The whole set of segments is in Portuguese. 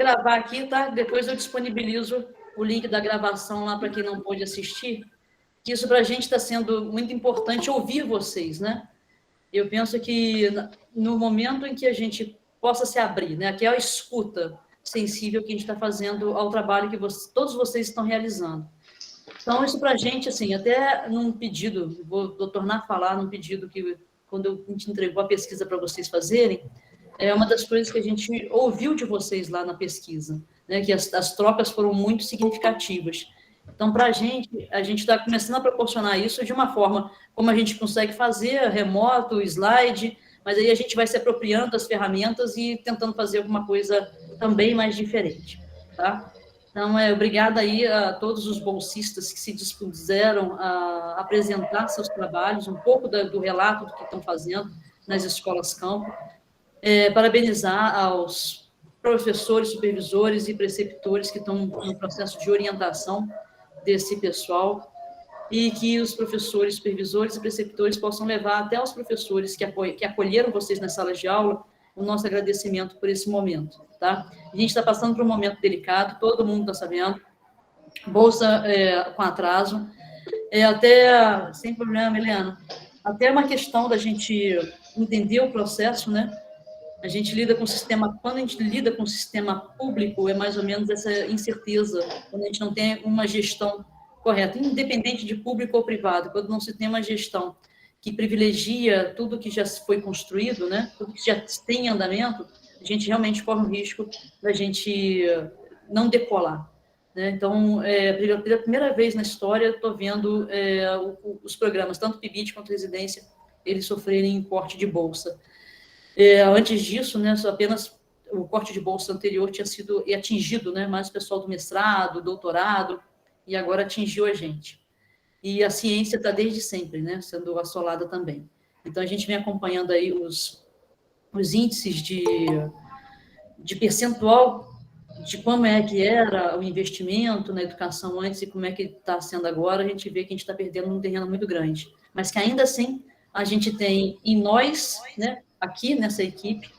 gravar aqui, tá? Depois eu disponibilizo o link da gravação lá para quem não pôde assistir, que isso para a gente está sendo muito importante ouvir vocês, né? Eu penso que no momento em que a gente possa se abrir, né? Que é a escuta sensível que a gente está fazendo ao trabalho que todos vocês estão realizando. Então, isso para a gente, assim, até num pedido, vou tornar a falar num pedido que, quando a gente entregou a pesquisa para vocês fazerem, é uma das coisas que a gente ouviu de vocês lá na pesquisa, né, que as trocas foram muito significativas. Então, para a gente está começando a proporcionar isso de uma forma como a gente consegue fazer, remoto, slide, mas aí a gente vai se apropriando das ferramentas e tentando fazer alguma coisa também mais diferente, tá? Então, obrigada aí a todos os bolsistas que se dispuseram a apresentar seus trabalhos, um pouco do relato do que estão fazendo nas escolas campo. Parabenizar aos professores, supervisores e preceptores que estão no processo de orientação desse pessoal e que os professores, supervisores e preceptores possam levar até os professores que acolheram vocês nas salas de aula o nosso agradecimento por esse momento, tá? A gente está passando por um momento delicado, todo mundo está sabendo, bolsa com atraso, até, sem problema, Helena, até uma questão da gente entender o processo, né? A gente lida com o sistema, quando a gente lida com o sistema público, é mais ou menos essa incerteza, quando a gente não tem uma gestão correta, independente de público ou privado, quando não se tem uma gestão que privilegia tudo que já foi construído, né, tudo que já tem em andamento, a gente realmente corre o risco da gente não decolar. Né? Então, pela primeira vez na história, estou vendo os programas, tanto PIBID quanto Residência, eles sofrerem corte de bolsa. Antes disso, né, apenas o corte de bolsa anterior tinha sido atingido, né, mais o pessoal do mestrado, doutorado, e agora atingiu a gente. E a ciência está desde sempre, né, sendo assolada também. Então, a gente vem acompanhando aí os índices de percentual de como é que era o investimento na educação antes e como é que está sendo agora, a gente vê que a gente está perdendo um terreno muito grande. Mas que ainda assim a gente tem em nós, né, aqui nessa equipe,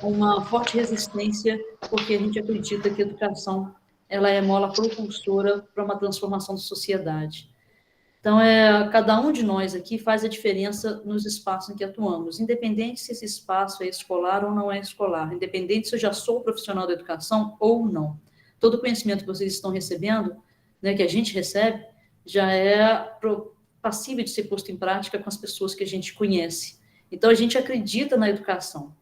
uma forte resistência, porque a gente acredita que a educação ela é mola propulsora para uma transformação da sociedade. Então, cada um de nós aqui faz a diferença nos espaços em que atuamos, independente se esse espaço é escolar ou não é escolar, independente se eu já sou profissional da educação ou não. Todo o conhecimento que vocês estão recebendo, né, que a gente recebe, já é passível de ser posto em prática com as pessoas que a gente conhece. Então, a gente acredita na educação.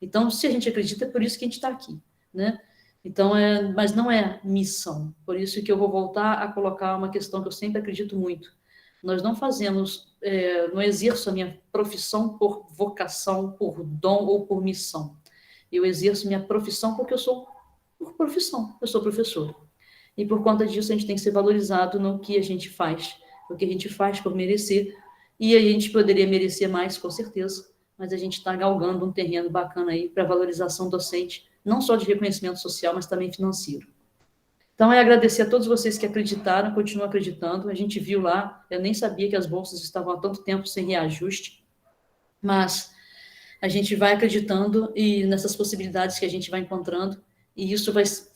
Então, se a gente acredita, é por isso que a gente está aqui, né? Então, mas não é missão. Por isso que eu vou voltar a colocar uma questão que eu sempre acredito muito. Nós não fazemos, não exerço a minha profissão por vocação, por dom ou por missão. Eu exerço minha profissão porque eu sou por profissão, eu sou professor. E por conta disso a gente tem que ser valorizado no que a gente faz, o que a gente faz por merecer, e a gente poderia merecer mais, com certeza, mas a gente está galgando um terreno bacana aí para valorização docente, não só de reconhecimento social, mas também financeiro. Então, agradecer a todos vocês que acreditaram, continuam acreditando. A gente viu lá, eu nem sabia que as bolsas estavam há tanto tempo sem reajuste, mas a gente vai acreditando e nessas possibilidades que a gente vai encontrando, e isso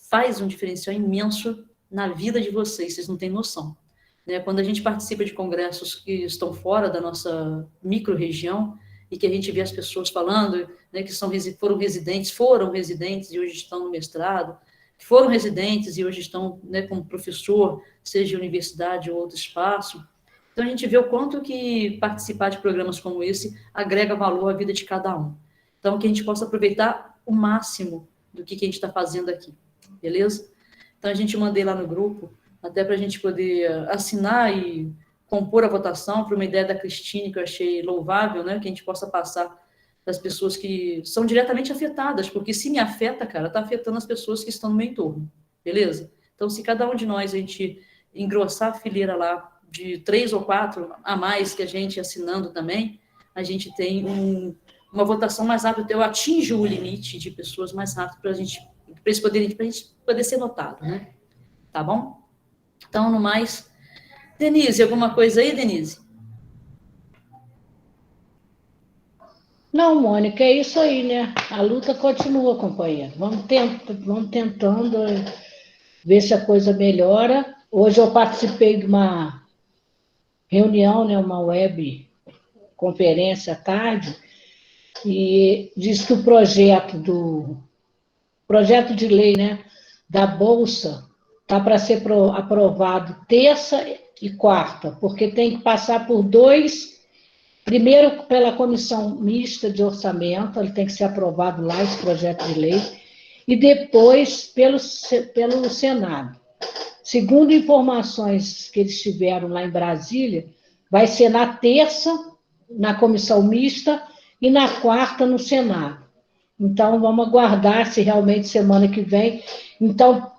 faz um diferencial imenso na vida de vocês não têm noção. Né? Quando a gente participa de congressos que estão fora da nossa micro-região, e que a gente vê as pessoas falando, né, que foram residentes e hoje estão no mestrado, que foram residentes e hoje estão, né, como professor, seja de universidade ou outro espaço. Então, a gente vê o quanto que participar de programas como esse agrega valor à vida de cada um. Então, que a gente possa aproveitar o máximo do que a gente está fazendo aqui, beleza? Então, a gente mandei lá no grupo, até para a gente poder assinar e compor a votação, para uma ideia da Cristine, que eu achei louvável, né? Que a gente possa passar das pessoas que são diretamente afetadas, porque se me afeta, cara, está afetando as pessoas que estão no meu entorno, beleza? Então, se cada um de nós, a gente engrossar a fileira lá, de 3 ou 4 a mais que a gente assinando também, a gente tem uma votação mais rápida, eu atinjo o limite de pessoas mais rápido para a gente poder ser notado, né? Tá bom? Então, no mais, Denise, alguma coisa aí, Denise? Não, Mônica, é isso aí, né? A luta continua, companheiro. Vamos tentando ver se a coisa melhora. Hoje eu participei de uma reunião, né, uma web conferência à tarde, e diz que o projeto de lei, né, da Bolsa está para ser aprovado terça e quarta, porque tem que passar por dois, primeiro pela comissão mista de orçamento, ele tem que ser aprovado lá, esse projeto de lei, e depois pelo Senado. Segundo informações que eles tiveram lá em Brasília, vai ser na terça, na comissão mista, e na quarta, no Senado. Então, vamos aguardar se realmente semana que vem. Então,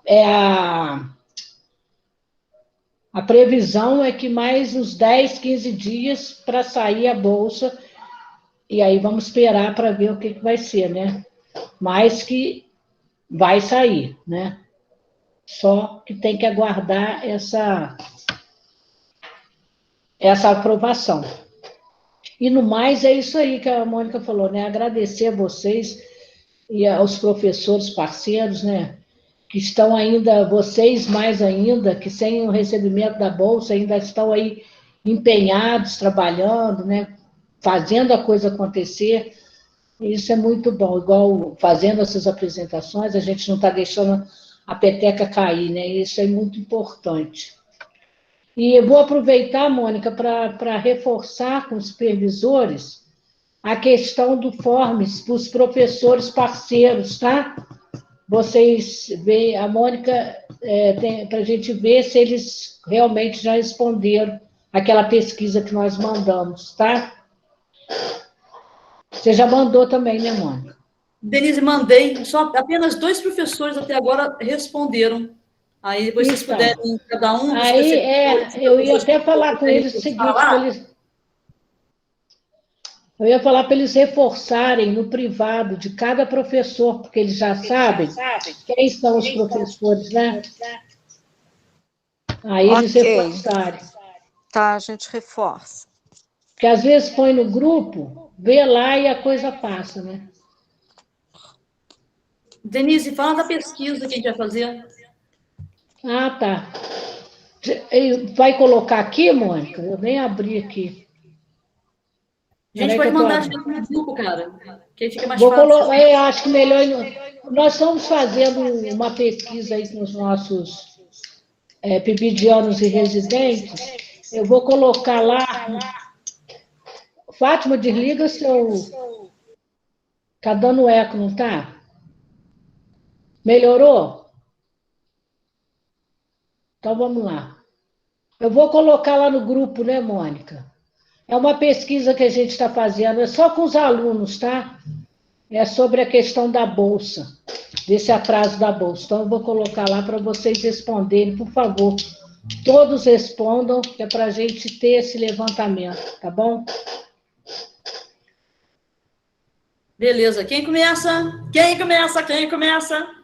a previsão é que mais uns 10, 15 dias para sair a Bolsa, e aí vamos esperar para ver o que vai ser, né? Mas que vai sair, né? Só que tem que aguardar essa aprovação. E no mais, é isso aí que a Mônica falou, né? Agradecer a vocês e aos professores parceiros, né? Que estão ainda, vocês mais ainda, que sem o recebimento da Bolsa ainda estão aí empenhados, trabalhando, né? Fazendo a coisa acontecer. Isso é muito bom. Igual fazendo essas apresentações, a gente não está deixando a peteca cair, né? Isso é muito importante. E eu vou aproveitar, Mônica, para reforçar com os supervisores a questão do Forms para os professores parceiros, tá? Vocês veem, a Mônica, para a gente ver se eles realmente já responderam aquela pesquisa que nós mandamos, tá? Você já mandou também, né, Mônica? Denise, mandei. Só apenas 2 professores até agora responderam. Aí depois vocês Então, puderem, cada um dos aí eu ia professores até falar com eles o seguinte, eu ia falar para eles reforçarem no privado de cada professor, porque eles já sabem quem são os professores, né? Aí eles reforçarem. Tá, a gente reforça. Porque às vezes põe no grupo, vê lá e a coisa passa, né? Denise, fala da pesquisa que a gente vai fazer. Ah, tá. Vai colocar aqui, Mônica? Eu nem abri aqui. A gente pode mandar direto no grupo, cara, que aí fica mais fácil. Eu acho que melhor. Nós estamos fazendo uma pesquisa aí com os nossos pibidianos e residentes. Eu vou colocar lá. Fátima, desliga seu. Tá dando eco, não tá? Melhorou? Então vamos lá. Eu vou colocar lá no grupo, né, Mônica? É uma pesquisa que a gente está fazendo, é só com os alunos, tá? É sobre a questão da Bolsa, desse atraso da Bolsa. Então, eu vou colocar lá para vocês responderem, por favor. Todos respondam, que é para a gente ter esse levantamento, tá bom? Beleza. Quem começa? Quem começa? Quem começa?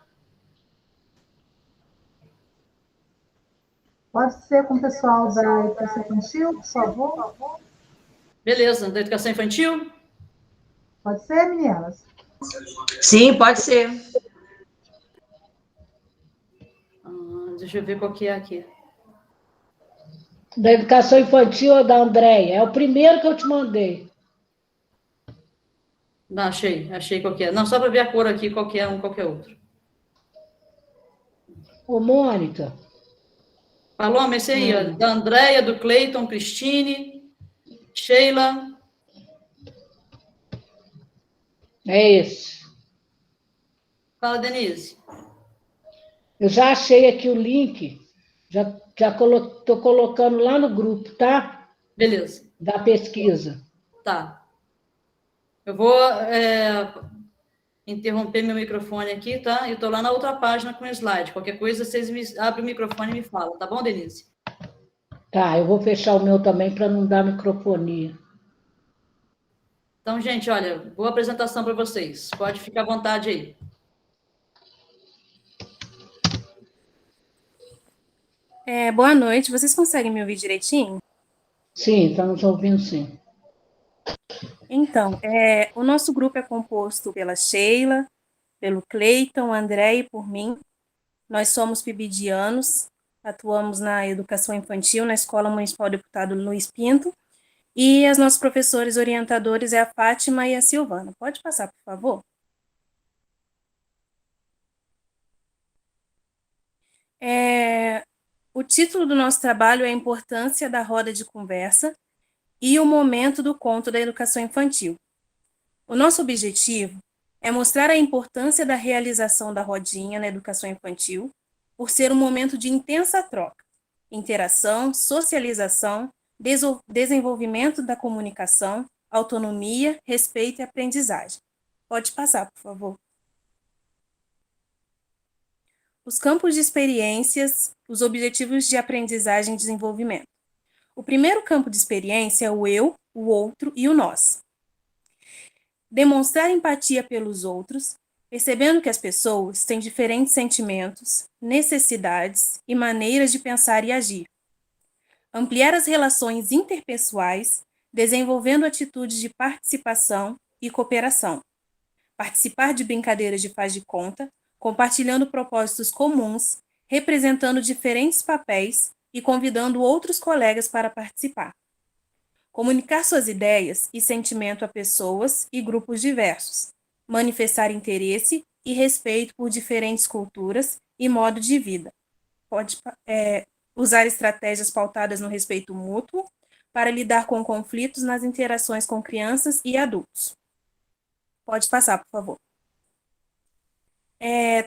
Pode ser com o pessoal da educação infantil, por favor? Beleza. Da educação infantil? Pode ser, meninas? Sim, pode ser. Deixa eu ver qual que é aqui. Da educação infantil ou da Andréia? É o primeiro que eu te mandei. Não, achei qual que é. Não, só para ver a cor aqui, qual que é um, qual que é outro. Ô, Mônica. Paloma, esse aí, ó, da Andréia, do Cleiton, Cristine, Sheila. É esse. Fala, Denise. Eu já achei aqui o link, já estou colocando lá no grupo, tá? Beleza. Da pesquisa. Tá. Eu vou interromper meu microfone aqui, tá? Eu estou lá na outra página com o slide. Qualquer coisa, vocês abrem o microfone e me falam, tá bom, Denise? Tá, eu vou fechar o meu também para não dar microfonia. Então, gente, olha, boa apresentação para vocês. Pode ficar à vontade aí. Boa noite. Vocês conseguem me ouvir direitinho? Sim, estamos ouvindo sim. Então, o nosso grupo é composto pela Sheila, pelo Cleiton, André e por mim. Nós somos pibidianos, atuamos na educação infantil na Escola Municipal Deputado Luiz Pinto, e as nossos professores orientadores é a Fátima e a Silvana. Pode passar, por favor? O título do nosso trabalho é a importância da roda de conversa e o momento do conto da educação infantil. O nosso objetivo é mostrar a importância da realização da rodinha na educação infantil, por ser um momento de intensa troca, interação, socialização, desenvolvimento da comunicação, autonomia, respeito e aprendizagem. Pode passar, por favor. Os campos de experiências, os objetivos de aprendizagem e desenvolvimento. O primeiro campo de experiência é o eu, o outro e o nós. Demonstrar empatia pelos outros, percebendo que as pessoas têm diferentes sentimentos, necessidades e maneiras de pensar e agir. Ampliar as relações interpessoais, desenvolvendo atitudes de participação e cooperação. Participar de brincadeiras de faz de conta, compartilhando propósitos comuns, representando diferentes papéis e convidando outros colegas para participar. Comunicar suas ideias e sentimento a pessoas e grupos diversos. Manifestar interesse e respeito por diferentes culturas e modo de vida. Pode usar estratégias pautadas no respeito mútuo para lidar com conflitos nas interações com crianças e adultos. Pode passar, por favor.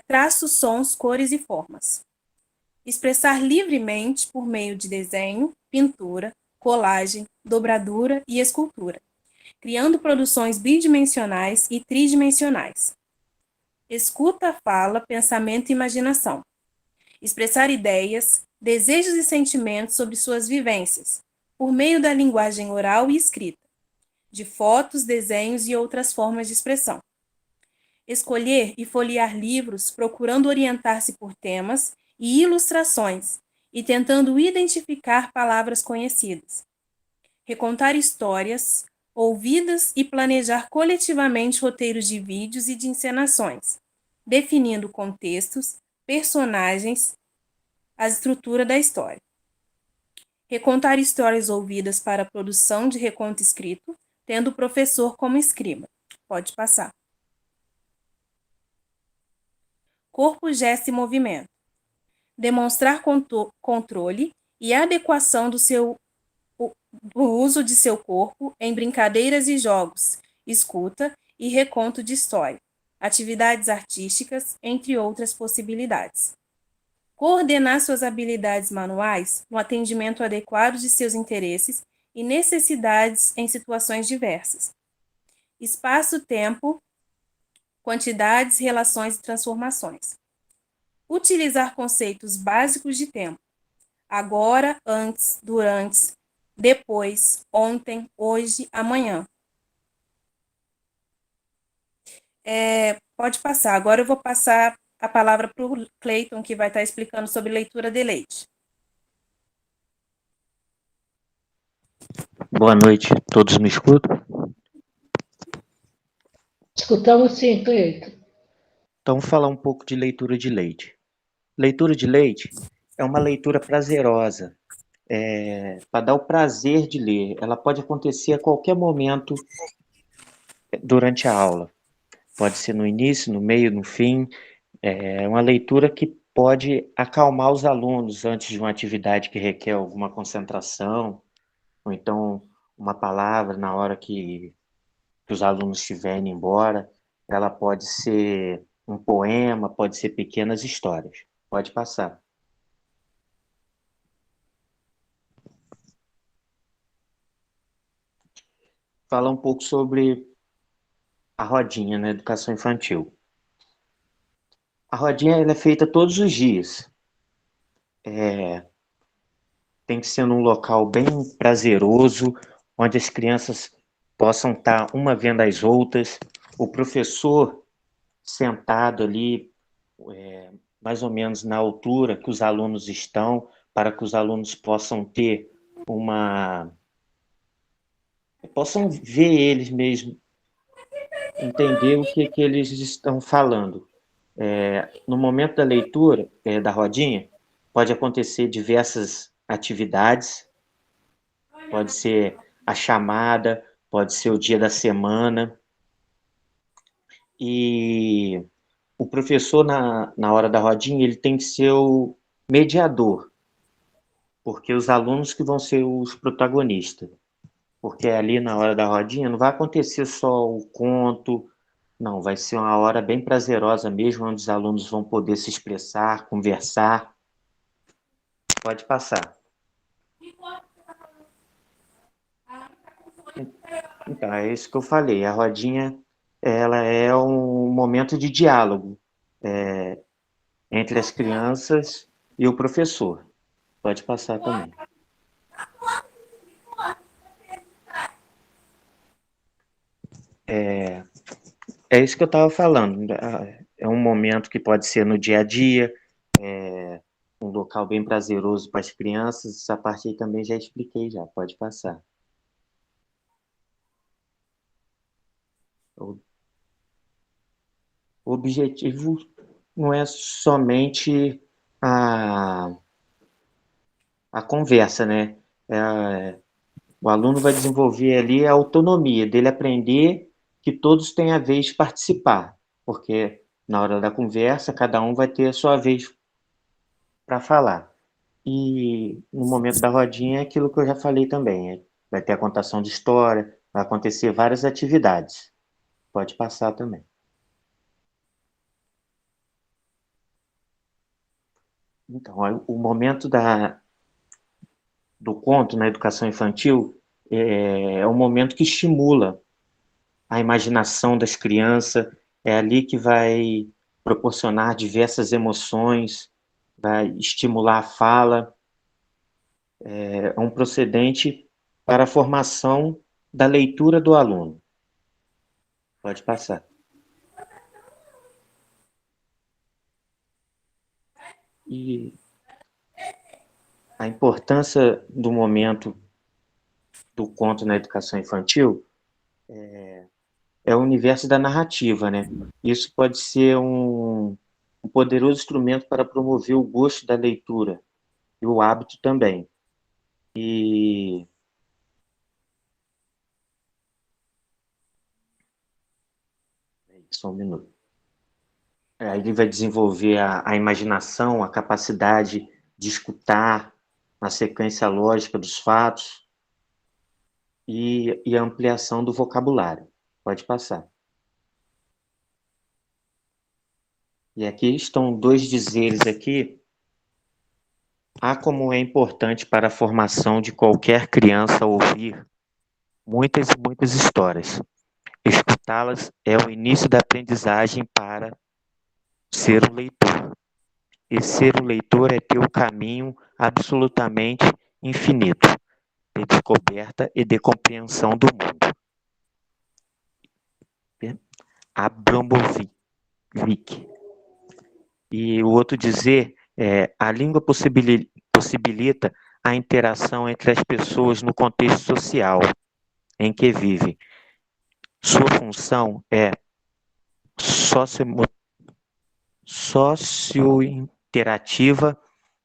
Traços, sons, cores e formas. Expressar livremente por meio de desenho, pintura, colagem, dobradura e escultura, criando produções bidimensionais e tridimensionais. Escuta, fala, pensamento e imaginação. Expressar ideias, desejos e sentimentos sobre suas vivências, por meio da linguagem oral e escrita, de fotos, desenhos e outras formas de expressão. Escolher e folhear livros procurando orientar-se por temas e ilustrações e tentando identificar palavras conhecidas. Recontar histórias, ouvidas e planejar coletivamente roteiros de vídeos e de encenações, definindo contextos, personagens, a estrutura da história. Recontar histórias ouvidas para a produção de reconto escrito, tendo o professor como escriba. Pode passar. Corpo, gesto e movimento. Demonstrar controle e adequação do uso de seu corpo em brincadeiras e jogos, escuta e reconto de história, atividades artísticas, entre outras possibilidades. Coordenar suas habilidades manuais no atendimento adequado de seus interesses e necessidades em situações diversas. Espaço, tempo, quantidades, relações e transformações. Utilizar conceitos básicos de tempo. Agora, antes, durante, depois, ontem, hoje, amanhã. Pode passar. Agora eu vou passar a palavra para o Cleiton, que vai estar explicando sobre leitura de leite. Boa noite, todos me escutam? Escutamos sim, Cleiton. Então, vou falar um pouco de leitura de leite. Leitura de leite é uma leitura prazerosa, para dar o prazer de ler. Ela pode acontecer a qualquer momento durante a aula. Pode ser no início, no meio, no fim. É uma leitura que pode acalmar os alunos antes de uma atividade que requer alguma concentração, ou então uma palavra na hora que os alunos estiverem indo embora. Ela pode ser um poema, pode ser pequenas histórias. Pode passar. Falar um pouco sobre a rodinha na educação infantil. A rodinha ela é feita todos os dias. Tem que ser num local bem prazeroso, onde as crianças possam estar uma vendo as outras, o professor sentado ali, mais ou menos na altura que os alunos estão, para que os alunos possam ter uma possam ver eles mesmo, entender o que eles estão falando. No momento da leitura, da rodinha, pode acontecer diversas atividades, pode ser a chamada, pode ser o dia da semana, e o professor, na hora da rodinha, ele tem que ser o mediador, porque os alunos que vão ser os protagonistas. Porque ali na hora da rodinha não vai acontecer só o conto, não, vai ser uma hora bem prazerosa mesmo, onde os alunos vão poder se expressar, conversar. Pode passar. Então, é isso que eu falei. A rodinha, ela é um momento de diálogo entre as crianças e o professor. Pode passar também. É isso que eu estava falando. É um momento que pode ser no dia a dia, um local bem prazeroso para as crianças. Essa parte aí também já expliquei já. Pode passar. O objetivo não é somente a conversa, né? O aluno vai desenvolver ali a autonomia dele aprender que todos têm a vez de participar, porque na hora da conversa, cada um vai ter a sua vez para falar. E no momento da rodinha é aquilo que eu já falei também. Vai ter a contação de história, vai acontecer várias atividades. Pode passar também. Então, o momento do conto na educação infantil é um momento que estimula a imaginação das crianças, é ali que vai proporcionar diversas emoções, vai estimular a fala, é um procedente para a formação da leitura do aluno. Pode passar. E a importância do momento do conto na educação infantil é o universo da narrativa, né? Isso pode ser um poderoso instrumento para promover o gosto da leitura e o hábito também. E só um minuto. Ele vai desenvolver a imaginação, a capacidade de escutar a sequência lógica dos fatos e a ampliação do vocabulário. Pode passar. E aqui estão dois dizeres aqui. Como é importante para a formação de qualquer criança ouvir muitas e muitas histórias. Escutá-las é o início da aprendizagem para ser um leitor. E ser um leitor é ter um caminho absolutamente infinito de descoberta e de compreensão do mundo. Abramovic. E o outro dizer a língua possibilita a interação entre as pessoas no contexto social em que vivem. Sua função é sociointerativa.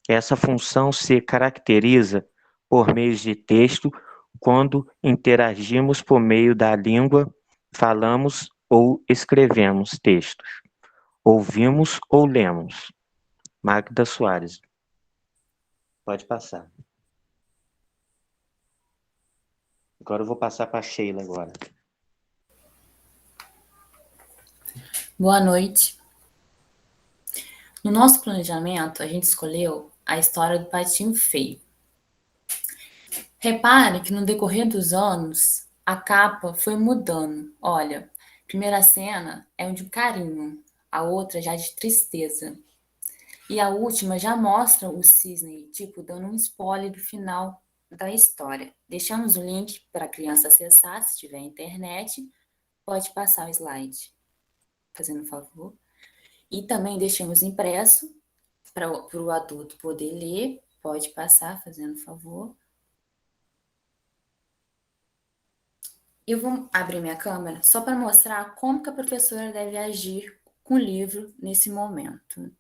Essa função se caracteriza por meio de texto quando interagimos por meio da língua, falamos ou escrevemos textos, ouvimos ou lemos. Magda Soares. Pode passar. Agora eu vou passar para a Sheila agora. Boa noite. No nosso planejamento, a gente escolheu a história do Patinho Feio. Repare que no decorrer dos anos, a capa foi mudando. Olha, a primeira cena é de carinho, a outra já de tristeza. E a última já mostra o cisne, dando um spoiler do final da história. Deixamos o link para a criança acessar, se tiver internet. Pode passar o slide, fazendo favor. E também deixamos impresso para o adulto poder ler. Pode passar, fazendo favor. Eu vou abrir minha câmera só para mostrar como que a professora deve agir com o livro nesse momento.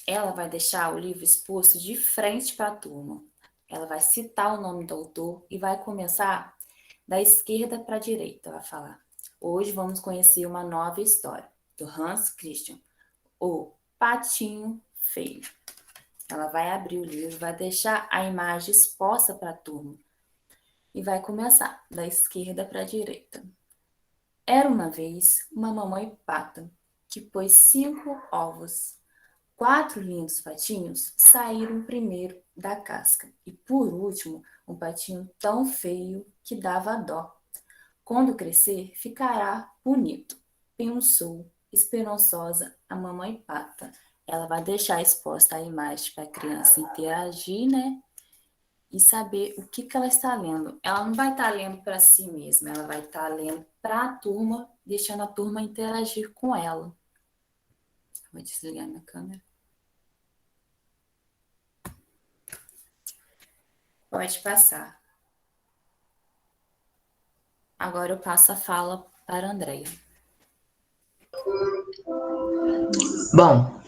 Ela vai deixar o livro exposto de frente para a turma. Ela vai citar o nome do autor e vai começar da esquerda para a direita. Vai falar: hoje vamos conhecer uma nova história, do Hans Christian, O Patinho Feio. Ela vai abrir o livro, vai deixar a imagem exposta para a turma e vai começar da esquerda para a direita. Era uma vez uma mamãe pata que pôs 5 ovos. 4 lindos patinhos saíram primeiro da casca e, por último, um patinho tão feio que dava dó. Quando crescer, ficará bonito, pensou esperançosa a mamãe pata. Ela vai deixar exposta a imagem para a criança interagir, né? E saber o que ela está lendo. Ela não vai estar lendo para si mesma, ela vai estar lendo para a turma, deixando a turma interagir com ela. Vou desligar minha câmera. Pode passar. Agora eu passo a fala para a Andreia. Bom,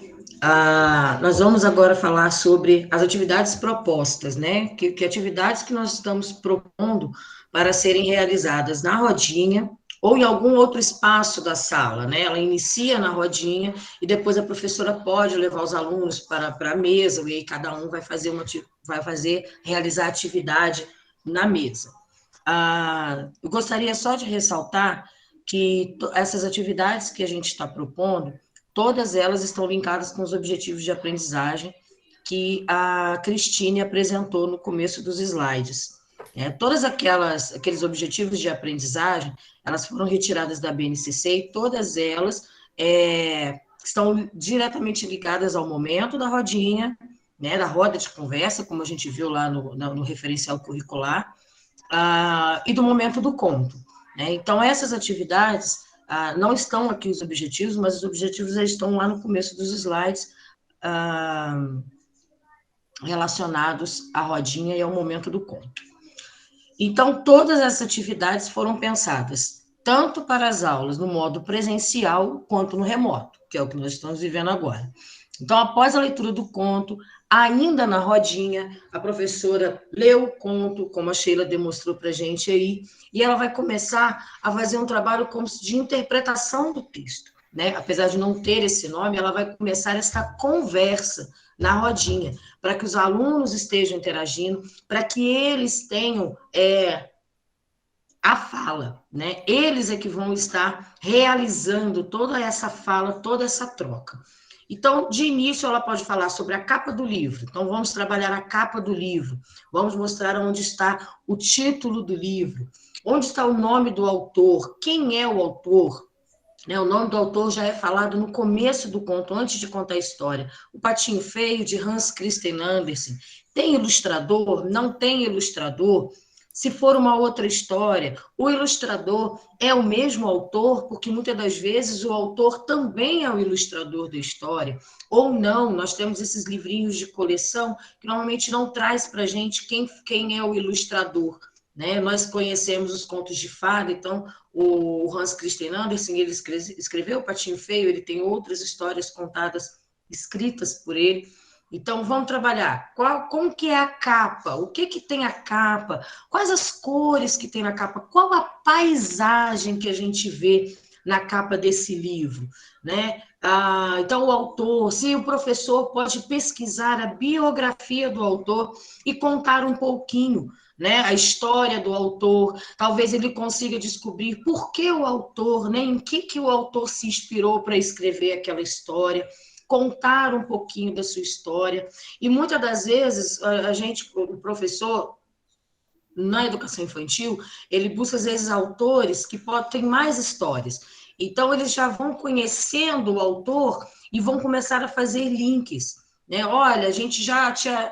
nós vamos agora falar sobre as atividades propostas, né? Que atividades que nós estamos propondo para serem realizadas na rodinha ou em algum outro espaço da sala, né? Ela inicia na rodinha e depois a professora pode levar os alunos para a mesa, e aí cada um vai realizar a atividade na mesa. Eu gostaria só de ressaltar que essas atividades que a gente está propondo, todas elas estão linkadas com os objetivos de aprendizagem que a Cristine apresentou no começo dos slides. Todas aqueles objetivos de aprendizagem, elas foram retiradas da BNCC e todas elas estão diretamente ligadas ao momento da rodinha, né, da roda de conversa, como a gente viu lá no referencial curricular, e do momento do conto, né? Então, essas atividades, não estão aqui os objetivos, mas os objetivos já estão lá no começo dos slides, relacionados à rodinha e ao momento do conto. Então, todas essas atividades foram pensadas tanto para as aulas no modo presencial quanto no remoto, que é o que nós estamos vivendo agora. Então, após a leitura do conto, ainda na rodinha, a professora lê o conto, como a Sheila demonstrou para a gente aí, e ela vai começar a fazer um trabalho como de interpretação do texto, né? Apesar de não ter esse nome, ela vai começar essa conversa na rodinha, para que os alunos estejam interagindo, para que eles tenham a fala, né? Eles é que vão estar realizando toda essa fala, toda essa troca. Então, de início, ela pode falar sobre a capa do livro. Então, vamos trabalhar a capa do livro. Vamos mostrar onde está o título do livro. Onde está o nome do autor? Quem é o autor? Né, o nome do autor já é falado no começo do conto, antes de contar a história. O Patinho Feio, de Hans Christian Andersen. Tem ilustrador? Não tem ilustrador? Se for uma outra história, o ilustrador é o mesmo autor, porque muitas das vezes o autor também é o ilustrador da história, ou não. Nós temos esses livrinhos de coleção que normalmente não traz para a gente quem é o ilustrador, né? Nós conhecemos os contos de fada, então o Hans Christian Andersen, ele escreveu o Patinho Feio, ele tem outras histórias contadas, escritas por ele. Então, vamos trabalhar. Como que é a capa? O que tem a capa? Quais as cores que tem na capa? Qual a paisagem que a gente vê na capa desse livro, né? Então, o autor, se o professor pode pesquisar a biografia do autor e contar um pouquinho, né, a história do autor, talvez ele consiga descobrir por que o autor, né, em que o autor se inspirou para escrever aquela história, contar um pouquinho da sua história. E muitas das vezes, o professor, na educação infantil, ele busca, às vezes, autores que ter mais histórias. Então, eles já vão conhecendo o autor e vão começar a fazer links. Né? Olha,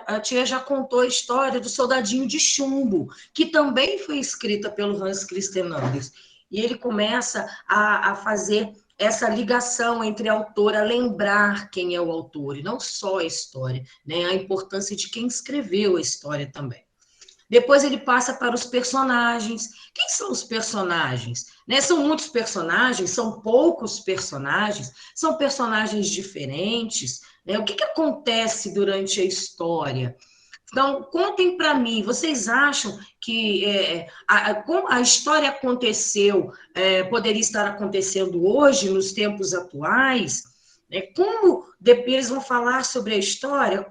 a tia já contou a história do Soldadinho de Chumbo, que também foi escrita pelo Hans Christian Andersen. E ele começa a fazer essa ligação entre autor, a lembrar quem é o autor, e não só a história, né? A importância de quem escreveu a história também. Depois ele passa para os personagens. Quem são os personagens? Né? São muitos personagens, são poucos personagens, são personagens diferentes. Né? O que acontece durante a história? Então, contem para mim, vocês acham que como a história aconteceu, poderia estar acontecendo hoje, nos tempos atuais? Como depois eles vão falar sobre a história?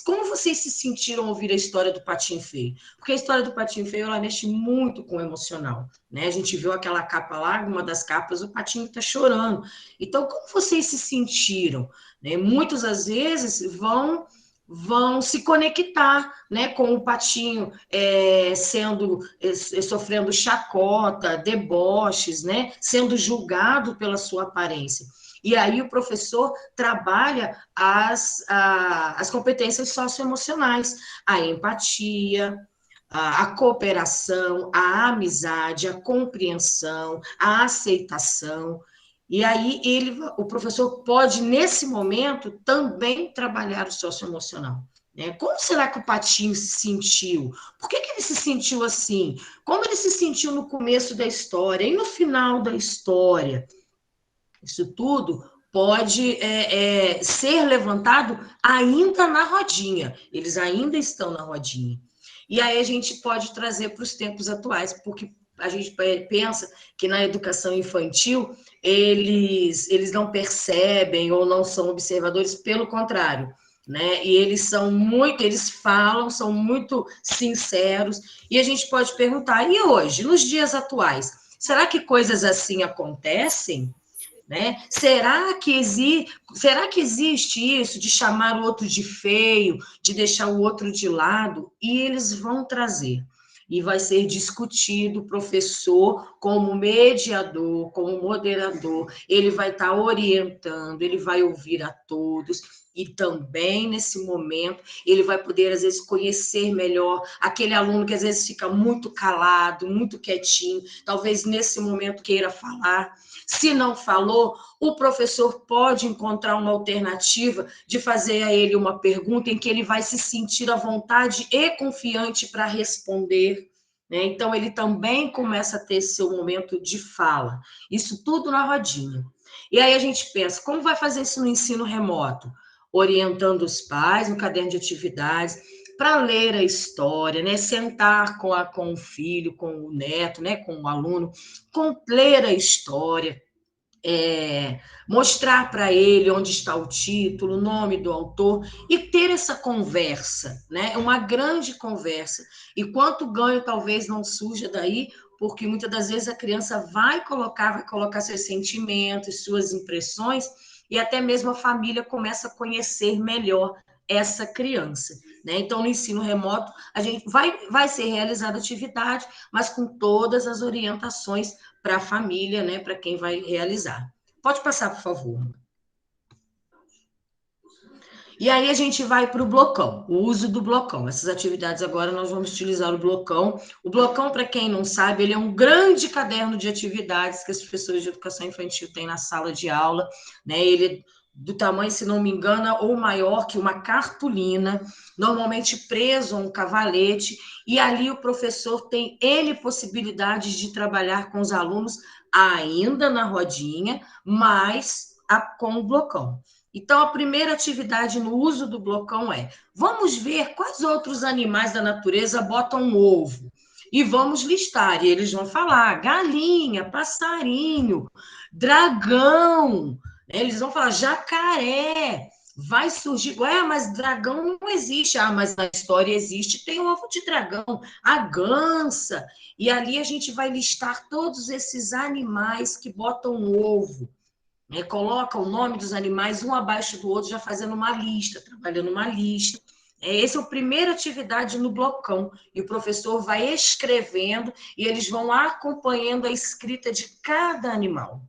Como vocês se sentiram ao ouvir a história do Patinho Feio? Porque a história do Patinho Feio, ela mexe muito com o emocional. Né? A gente viu aquela capa lá, uma das capas, o Patinho está chorando. Então, como vocês se sentiram? Né? Muitos, às vezes, vão se conectar, né, com o Patinho sofrendo chacota, deboches, né, sendo julgado pela sua aparência. E aí o professor trabalha as competências socioemocionais, a empatia, a cooperação, a amizade, a compreensão, a aceitação. E aí o professor pode, nesse momento, também trabalhar o socioemocional. Né? Como será que o Patinho se sentiu? Por que ele se sentiu assim? Como ele se sentiu no começo da história e no final da história? Isso tudo pode ser levantado ainda na rodinha. Eles ainda estão na rodinha. E aí a gente pode trazer para os tempos atuais, porque a gente pensa que na educação infantil eles não percebem ou não são observadores, pelo contrário, né? E eles falam, são muito sinceros, e a gente pode perguntar, e hoje, nos dias atuais, será que coisas assim acontecem? Né? Será que existe isso de chamar o outro de feio, de deixar o outro de lado? E eles vão trazer. E vai ser discutido, o professor, como mediador, como moderador, ele vai estar orientando, ele vai ouvir a todos, e também, nesse momento, ele vai poder, às vezes, conhecer melhor aquele aluno que, às vezes, fica muito calado, muito quietinho, talvez, nesse momento, queira falar. Se não falou, o professor pode encontrar uma alternativa de fazer a ele uma pergunta em que ele vai se sentir à vontade e confiante para responder. Né? Então, ele também começa a ter seu momento de fala. Isso tudo na rodinha. E aí a gente pensa, como vai fazer isso no ensino remoto? Orientando os pais no caderno de atividades, para ler a história, né? Sentar com o filho, com o neto, né? Com o aluno, ler a história, mostrar para ele onde está o título, o nome do autor, e ter essa conversa, né? Uma grande conversa. E quanto ganho talvez não surja daí, porque muitas das vezes a criança vai colocar seus sentimentos, suas impressões, e até mesmo a família começa a conhecer melhor essa criança. Né? Então, no ensino remoto, a gente vai ser realizada atividade, mas com todas as orientações para a família, né? Para quem vai realizar. Pode passar, por favor. E aí a gente vai para o blocão, o uso do blocão. Essas atividades agora nós vamos utilizar o blocão. O blocão, para quem não sabe, ele é um grande caderno de atividades que as professoras de educação infantil têm na sala de aula. Né? Ele é do tamanho, se não me engano, ou maior que uma cartolina, normalmente preso a um cavalete, e ali o professor tem possibilidades de trabalhar com os alunos ainda na rodinha, mas com o blocão. Então, a primeira atividade no uso do blocão vamos ver quais outros animais da natureza botam ovo. E vamos listar, e eles vão falar galinha, passarinho, dragão, eles vão falar jacaré, vai surgir, mas dragão não existe. Mas na história existe, tem o ovo de dragão, a gança, e ali a gente vai listar todos esses animais que botam ovo. Coloca o nome dos animais um abaixo do outro, já fazendo uma lista, trabalhando uma lista. Essa é a primeira atividade no blocão, e o professor vai escrevendo e eles vão acompanhando a escrita de cada animal.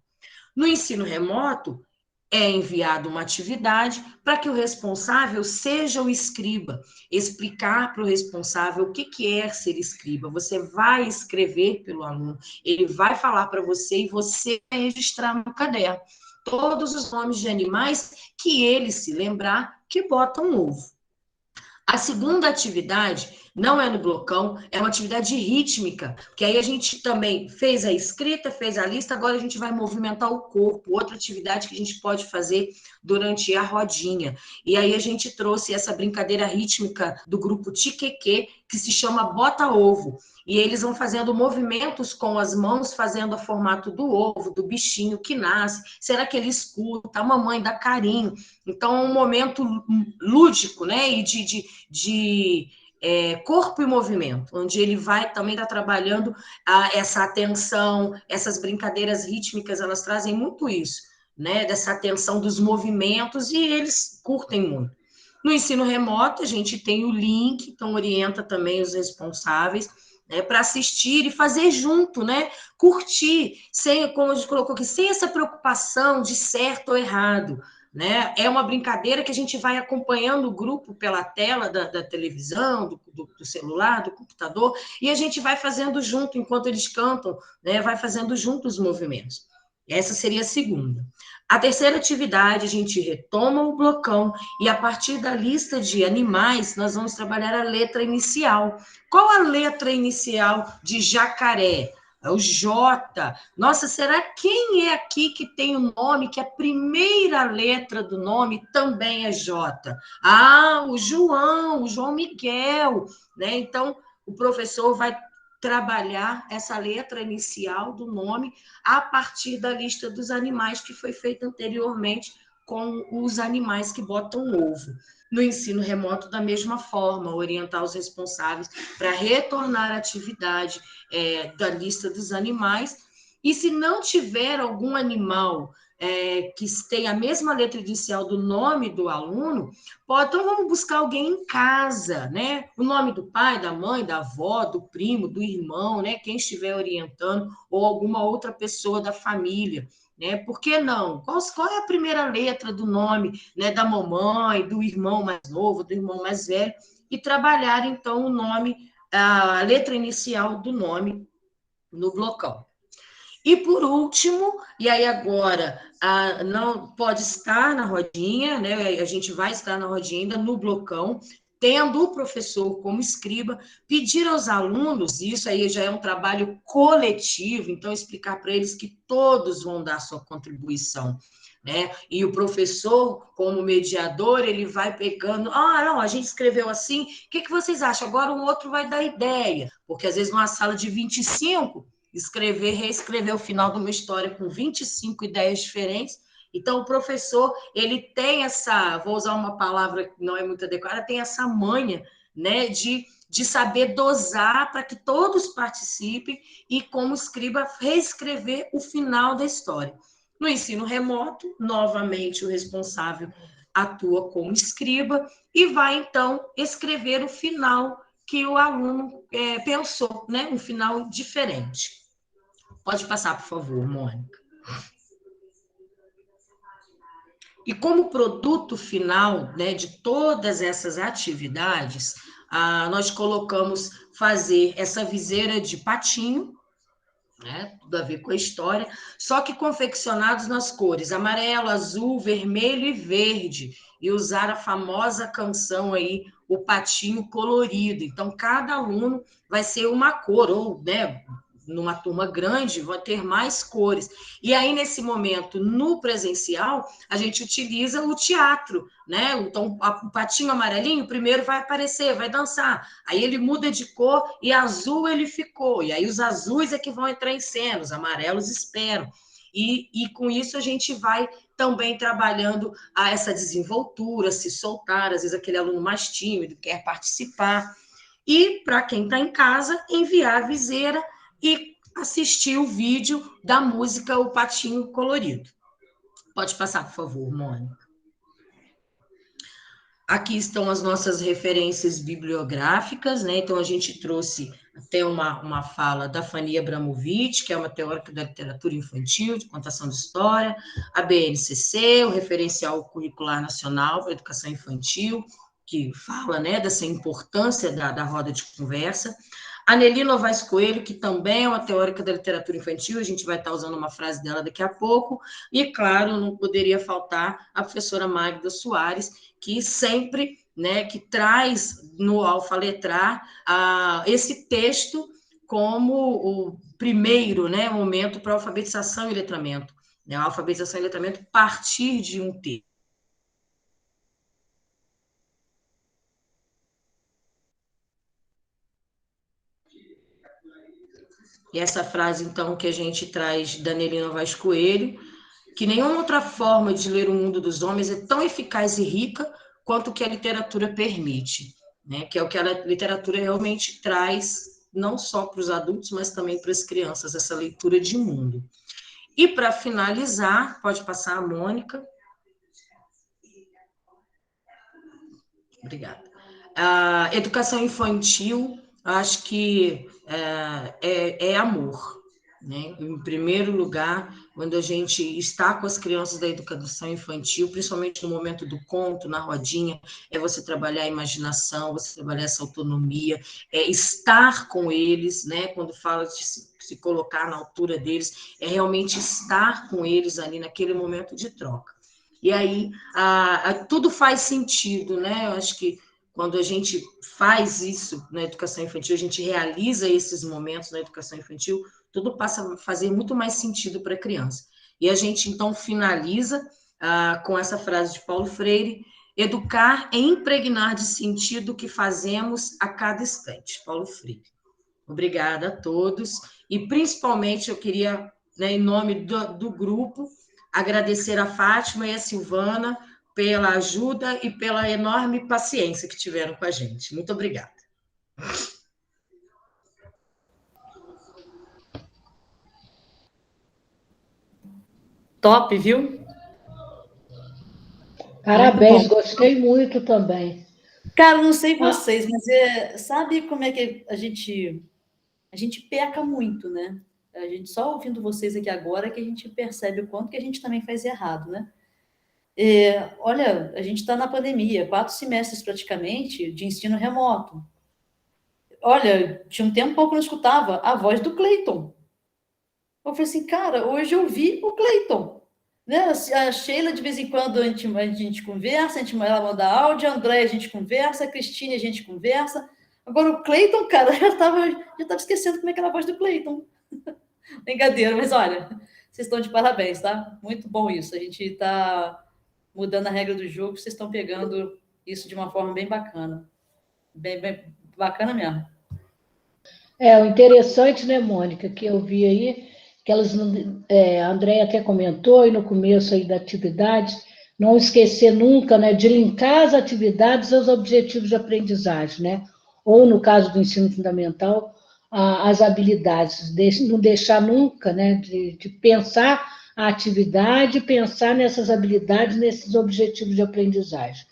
No ensino remoto, é enviada uma atividade para que o responsável seja o escriba, explicar para o responsável o que é ser escriba. Você vai escrever pelo aluno, ele vai falar para você e você vai registrar no caderno todos os nomes de animais que ele se lembrar que botam ovo. A segunda atividade, não é no blocão, é uma atividade rítmica, porque aí a gente também fez a escrita, fez a lista, agora a gente vai movimentar o corpo, outra atividade que a gente pode fazer durante a rodinha. E aí a gente trouxe essa brincadeira rítmica do grupo Tiqueque, que se chama Bota Ovo. E eles vão fazendo movimentos com as mãos, fazendo o formato do ovo, do bichinho que nasce. Será que ele escuta? A mamãe dá carinho. Então, é um momento lúdico, né? E de corpo e movimento, onde ele vai também estar trabalhando essa atenção, essas brincadeiras rítmicas, elas trazem muito isso, né? Dessa atenção dos movimentos, e eles curtem muito. No ensino remoto, a gente tem o link, então orienta também os responsáveis, né, para assistir e fazer junto, né? Curtir, sem, como a gente colocou aqui, sem essa preocupação de certo ou errado, né? É uma brincadeira que a gente vai acompanhando o grupo pela tela da televisão, do celular, do computador, e a gente vai fazendo junto, enquanto eles cantam, né? Vai fazendo junto os movimentos. Essa seria a segunda. A terceira atividade, a gente retoma o blocão e, a partir da lista de animais, nós vamos trabalhar a letra inicial. Qual a letra inicial de jacaré? É o J. Nossa, será quem é aqui que tem o nome, que a primeira letra do nome também é J? Ah, o João Miguel, né? Então, o professor vai trabalhar essa letra inicial do nome a partir da lista dos animais que foi feita anteriormente com os animais que botam ovo. No ensino remoto, da mesma forma, orientar os responsáveis para retornar à atividade da lista dos animais, e se não tiver algum animal que tem a mesma letra inicial do nome do aluno, então vamos buscar alguém em casa, né? O nome do pai, da mãe, da avó, do primo, do irmão, né? Quem estiver orientando, ou alguma outra pessoa da família, né? Por que não? Qual é a primeira letra do nome, né? Da mamãe, do irmão mais novo, do irmão mais velho, e trabalhar, então, o nome, a letra inicial do nome no blocão. E, por último, e aí agora não pode estar na rodinha, né? A gente vai estar na rodinha ainda no blocão, tendo o professor como escriba, pedir aos alunos, e isso aí já é um trabalho coletivo, então explicar para eles que todos vão dar sua contribuição, né? E o professor, como mediador, ele vai pegando, não, a gente escreveu assim, o que vocês acham? Agora o outro vai dar ideia, porque às vezes numa sala de 25, reescrever o final de uma história com 25 ideias diferentes. Então, o professor, ele tem essa, vou usar uma palavra que não é muito adequada, tem essa manha, né, de saber dosar para que todos participem e, como escriba, reescrever o final da história. No ensino remoto, novamente, o responsável atua como escriba e vai, então, escrever o final que o aluno pensou, né, um final diferente. Pode passar, por favor, Mônica. E como produto final, né, de todas essas atividades, nós colocamos fazer essa viseira de patinho, né, tudo a ver com a história, só que confeccionados nas cores amarelo, azul, vermelho e verde, e usar a famosa canção aí, o patinho colorido. Então, cada aluno vai ser uma cor, ou, né, numa turma grande, vão ter mais cores. E aí, nesse momento, no presencial, a gente utiliza o teatro, né? Então, o patinho amarelinho, primeiro vai aparecer, vai dançar. Aí ele muda de cor e azul ele ficou. E aí os azuis é que vão entrar em cena, os amarelos esperam. E com isso a gente vai também trabalhando essa desenvoltura, se soltar, às vezes aquele aluno mais tímido quer participar. E, para quem está em casa, enviar a viseira e assistir o vídeo da música O Patinho Colorido. Pode passar, por favor, Mônica. Aqui estão as nossas referências bibliográficas, né? Então, a gente trouxe até uma fala da Fanny Abramovich, que é uma teórica da literatura infantil, de contação de história, a BNCC, o Referencial Curricular Nacional para a Educação Infantil, que fala, né, dessa importância da roda de conversa. A Nelly Novaes Coelho, que também é uma teórica da literatura infantil, a gente vai estar usando uma frase dela daqui a pouco, e, claro, não poderia faltar a professora Magda Soares, que sempre né, que traz no alfa-letrar esse texto como o primeiro, né, momento para alfabetização e letramento. Né, a alfabetização e letramento partir de um texto. E essa frase, então, que a gente traz da Nelly Novaes Coelho, que nenhuma outra forma de ler o mundo dos homens é tão eficaz e rica quanto o que a literatura permite, né? Que é o que a literatura realmente traz, não só para os adultos, mas também para as crianças, essa leitura de mundo. E, para finalizar, pode passar a Mônica. Obrigada. A educação infantil, acho que é amor, né? Em primeiro lugar, quando a gente está com as crianças da educação infantil, principalmente no momento do conto, na rodinha, é você trabalhar a imaginação, você trabalhar essa autonomia, é estar com eles, né? Quando fala de se colocar na altura deles, é realmente estar com eles ali naquele momento de troca. E aí, tudo faz sentido, né? Eu acho que quando a gente faz isso na educação infantil, a gente realiza esses momentos na educação infantil, tudo passa a fazer muito mais sentido para a criança. E a gente, então, finaliza com essa frase de Paulo Freire: educar é impregnar de sentido o que fazemos a cada instante. Paulo Freire. Obrigada a todos. E, principalmente, eu queria, né, em nome do grupo, agradecer a Fátima e a Silvana pela ajuda e pela enorme paciência que tiveram com a gente. Muito obrigada. Top, viu? Parabéns, gostei muito também. Cara, não sei vocês, mas sabe como é que a gente peca muito, né? A gente só ouvindo vocês aqui agora que a gente percebe o quanto que a gente também faz errado, né? Olha, a gente está na pandemia, 4 semestres praticamente de ensino remoto. Olha, tinha um tempo que eu não escutava a voz do Cleiton. Eu falei assim, cara, hoje eu vi o Cleiton. Né? A Sheila, de vez em quando, a gente conversa, ela manda áudio, a Andréia a gente conversa, a Cristine a gente conversa. Agora o Cleiton, cara, já estava esquecendo como é que era a voz do Cleiton. Brincadeira, mas olha, vocês estão de parabéns, tá? Muito bom isso. A gente está mudando a regra do jogo, vocês estão pegando isso de uma forma bem bacana. Bem bacana mesmo. O interessante, né, Mônica, que eu vi aí, que a Andréia até comentou aí no começo aí da atividade, não esquecer nunca, né, de linkar as atividades aos objetivos de aprendizagem, né? Ou, no caso do ensino fundamental, as habilidades, não deixar nunca, né, de pensar a atividade, pensar nessas habilidades, nesses objetivos de aprendizagem.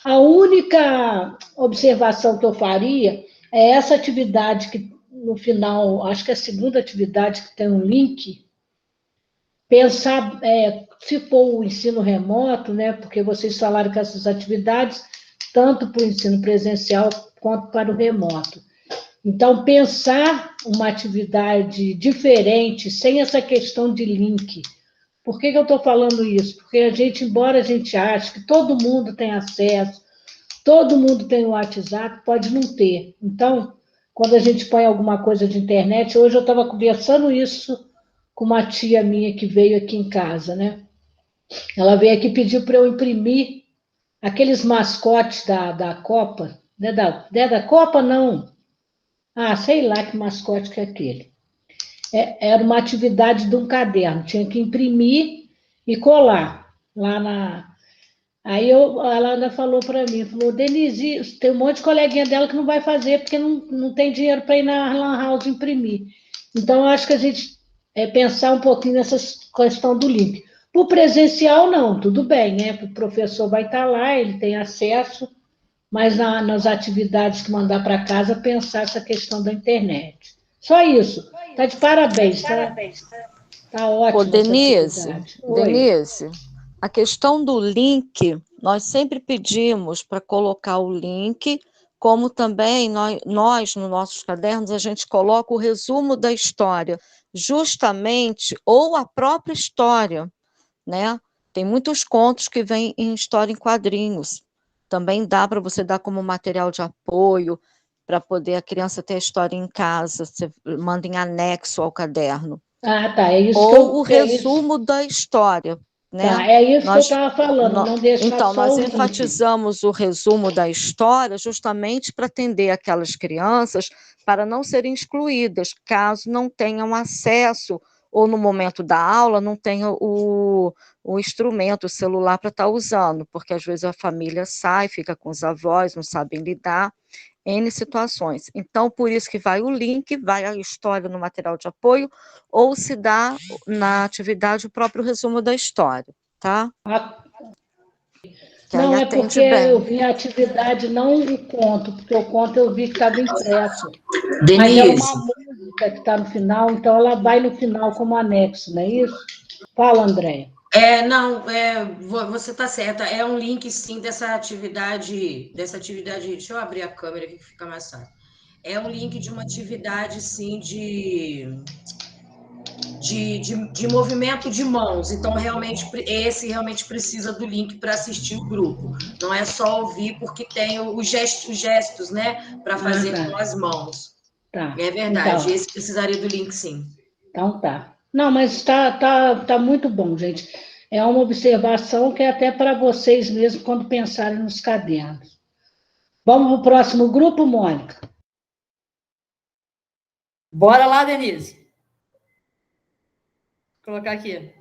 A única observação que eu faria é essa atividade que, no final, acho que é a segunda atividade que tem um link, pensar, se for o ensino remoto, né, porque vocês falaram que essas atividades, tanto para o ensino presencial quanto para o remoto. Então, pensar uma atividade diferente, sem essa questão de link. Por que eu estou falando isso? Porque embora a gente ache que todo mundo tem acesso, todo mundo tem o WhatsApp, pode não ter. Então, quando a gente põe alguma coisa de internet, hoje eu estava conversando isso com uma tia minha que veio aqui em casa, né? Ela veio aqui e pediu para eu imprimir aqueles mascotes da Copa, né? Da Copa, não. Sei lá que mascote que é aquele. Era uma atividade de um caderno, tinha que imprimir e colar lá na... Aí ela ainda falou para mim, Denise, tem um monte de coleguinha dela que não vai fazer porque não tem dinheiro para ir na Lan House imprimir. Então, eu acho que a gente pensar um pouquinho nessa questão do link. Para o presencial, não, tudo bem, né? O professor vai estar lá, ele tem acesso, mas nas atividades que mandar para casa, pensar essa questão da internet. Só isso. Está de parabéns, tá? Está ótimo. Denise, a questão do link, nós sempre pedimos para colocar o link, como também nós, nos nossos cadernos, a gente coloca o resumo da história, justamente, ou a própria história, né? Tem muitos contos que vêm em história em quadrinhos. também dá para você dar como material de apoio, para poder a criança ter a história em casa, você manda em anexo ao caderno. Ah, tá, é isso Ou o resumo da história, né? Tá, é isso que eu estava falando, não deixar então, só nós o link. enfatizamos o resumo da história justamente para atender aquelas crianças para não serem excluídas, caso não tenham acesso ou no momento da aula não tenha o instrumento, o celular para estar usando, porque às vezes a família sai, fica com os avós, não sabem lidar, N situações. Então, por isso que vai o link, vai a história no material de apoio, ou se dá na atividade o próprio resumo da história, tá? Que Não, aí é atende porque bem. eu vi a atividade, não o conto, porque o conto eu vi que estava impresso. Mas é Denise, uma música que está no final, então ela vai no final como anexo, não é isso? Fala, André. você está certa, é um link, sim, dessa atividade, deixa eu abrir a câmera aqui que fica mais fácil. É um link de uma atividade, sim, de movimento de mãos. Então, esse realmente precisa do link para assistir o grupo. Não é só ouvir, porque tem os gestos, né, para fazer tá. com as mãos. Tá. É verdade, Então, esse precisaria do link, sim. então tá. Não, mas tá muito bom, gente. É uma observação que é até para vocês mesmos quando pensarem nos cadernos. Vamos para o próximo grupo, Mônica? Bora lá, Denise. Vou colocar aqui.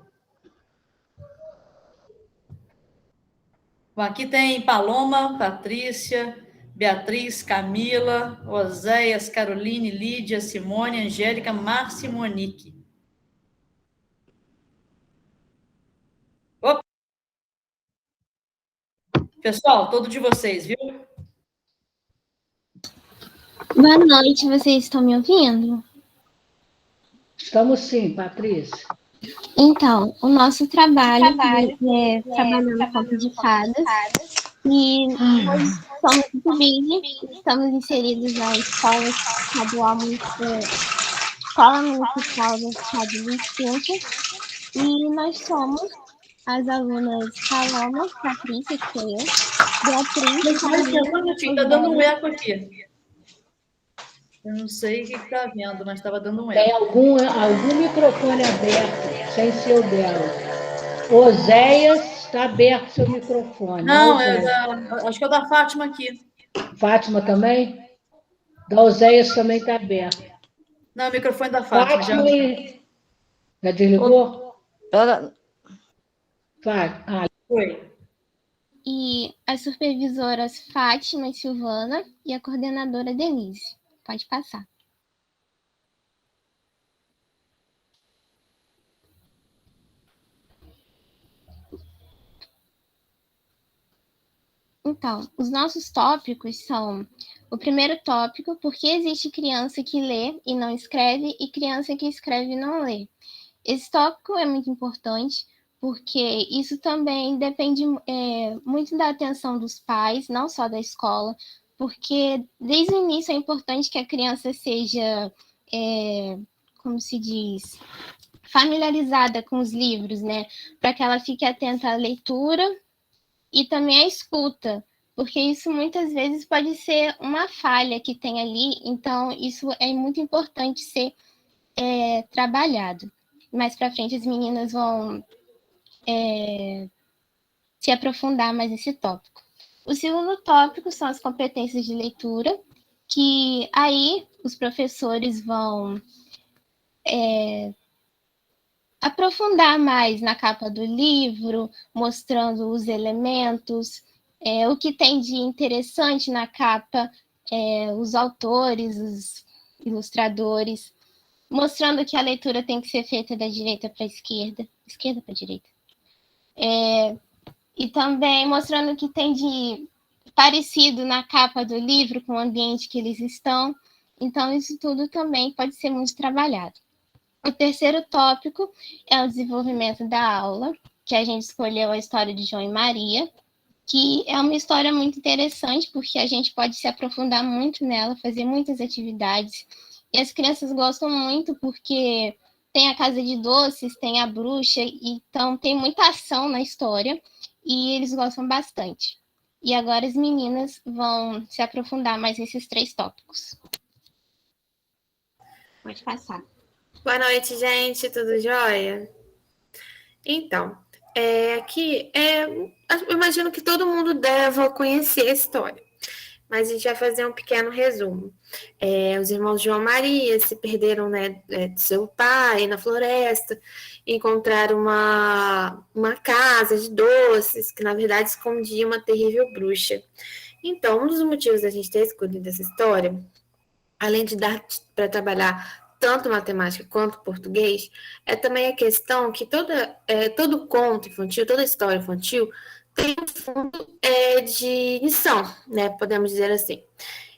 Bom, aqui tem Paloma, Patrícia, Beatriz, Camila, Oséias, Caroline, Lídia, Simone, Angélica, Márcia e Monique. Opa! Pessoal, todo de vocês, viu? Boa noite, vocês estão me ouvindo? Estamos sim, Patrícia. Então, o nosso trabalho é trabalhando conto de fadas e nós somos do BID, estamos inseridos na Escola Estadual Escola Municipal do Estado de 25 e nós somos as alunas Paloma, Patrícia, que sou eu, Beatriz, Camila, Tá dando um eco aqui. Eu não sei o que está vendo, mas estava dando um eco. Tem algum microfone aberto, sem ser o dela. Oséias, está aberto seu microfone. Não, acho que é o da Fátima aqui. Fátima também? Da Oséias também está aberto. Não, o microfone da Fátima. Já desligou? Foi. E as supervisoras Fátima e Silvana e a coordenadora Denise. Pode passar. Então, os nossos tópicos são o primeiro tópico, por que existe criança que lê e não escreve e criança que escreve e não lê. Esse tópico é muito importante, porque isso também depende muito da atenção dos pais, não só da escola, porque desde o início é importante que a criança seja, como se diz, familiarizada com os livros, né? Para que ela fique atenta à leitura e também à escuta, porque isso muitas vezes pode ser uma falha que tem ali, então isso é muito importante ser trabalhado. Mais para frente as meninas vão se aprofundar mais nesse tópico. O segundo tópico são as competências de leitura, que aí os professores vão aprofundar mais na capa do livro, mostrando os elementos, o que tem de interessante na capa, os autores, os ilustradores, mostrando que a leitura tem que ser feita da direita para a esquerda para a direita. E também mostrando o que tem de parecido na capa do livro com o ambiente que eles estão. Então, isso tudo também pode ser muito trabalhado. O terceiro tópico é o desenvolvimento da aula, que a gente escolheu a história de João e Maria, que é uma história muito interessante, porque a gente pode se aprofundar muito nela, fazer muitas atividades. E as crianças gostam muito, porque tem a Casa de Doces, tem a bruxa, então tem muita ação na história, e eles gostam bastante. E agora as meninas vão se aprofundar mais nesses 3 tópicos. Pode passar. Boa noite, gente, tudo jóia? Então, eu imagino que todo mundo deva conhecer a história, mas a gente vai fazer um pequeno resumo. Os irmãos João e Maria se perderam, né, de seu pai na floresta, encontraram uma casa de doces que, na verdade, escondia uma terrível bruxa. Então, um dos motivos da gente ter escolhido essa história, além de dar para trabalhar tanto matemática quanto português, é também a questão que todo conto infantil, toda história infantil, tem um fundo de lição, né? Podemos dizer assim.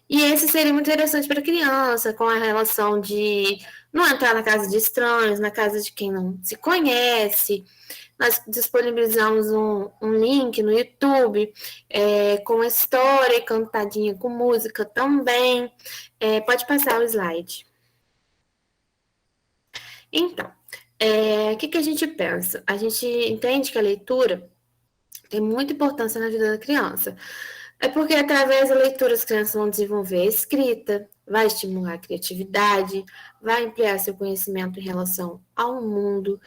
E esse seria muito interessante para a criança, com a relação de não entrar na casa de estranhos, na casa de quem não se conhece. Nós disponibilizamos um link no YouTube com a história cantadinha com música também. Pode passar o slide. Então, o que a gente pensa? A gente entende que a leitura tem muita importância na vida da criança. É porque através da leitura as crianças vão desenvolver a escrita, vai estimular a criatividade, vai ampliar seu conhecimento em relação ao mundo,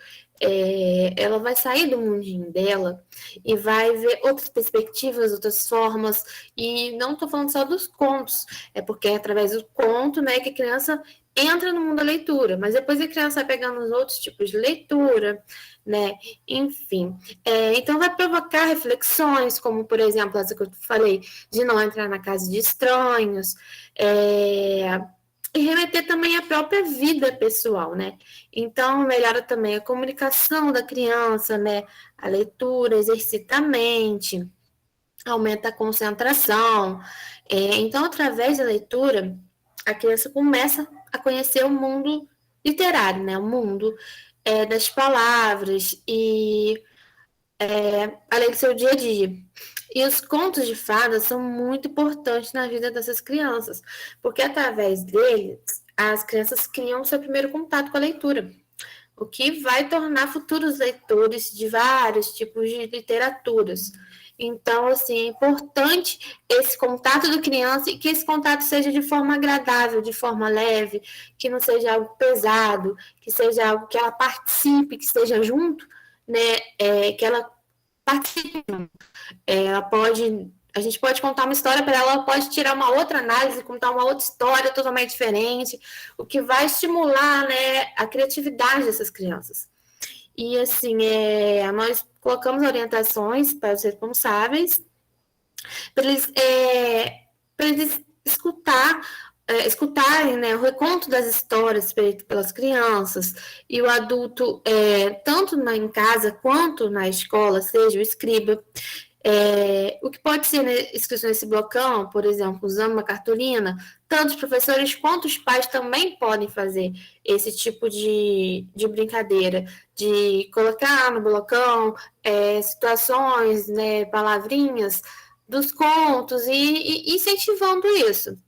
ela vai sair do mundinho dela e vai ver outras perspectivas, outras formas, e não estou falando só dos contos, é porque é através do conto, né, que a criança entra no mundo da leitura, mas depois a criança vai pegando os outros tipos de leitura, né? Enfim. Então vai provocar reflexões, como, por exemplo, essa que eu falei, de não entrar na casa de estranhos, e remeter também à própria vida pessoal, né? Então, melhora também a comunicação da criança, né? A leitura exercita a mente, aumenta a concentração. Então, através da leitura, a criança começa a conhecer o mundo literário, né? O mundo das palavras e além do seu dia a dia. E os contos de fadas são muito importantes na vida dessas crianças, porque através deles, as crianças criam seu primeiro contato com a leitura, o que vai tornar futuros leitores de vários tipos de literaturas. Então, assim, é importante esse contato da criança e que esse contato seja de forma agradável, de forma leve, que não seja algo pesado, que seja algo que ela participe, que esteja junto, né? Que ela participe. A gente pode contar uma história para ela pode tirar uma outra análise, contar uma outra história totalmente diferente, o que vai estimular, né, a criatividade dessas crianças. E, assim, nós colocamos orientações para os responsáveis, para eles escutarem, né, o reconto das histórias feitas pelas crianças, e o adulto, tanto em casa quanto na escola, seja o escriba. O que pode ser, né, escrito nesse blocão, por exemplo, usando uma cartolina, tanto os professores quanto os pais também podem fazer esse tipo de brincadeira, de colocar no blocão situações, né, palavrinhas dos contos e incentivando isso.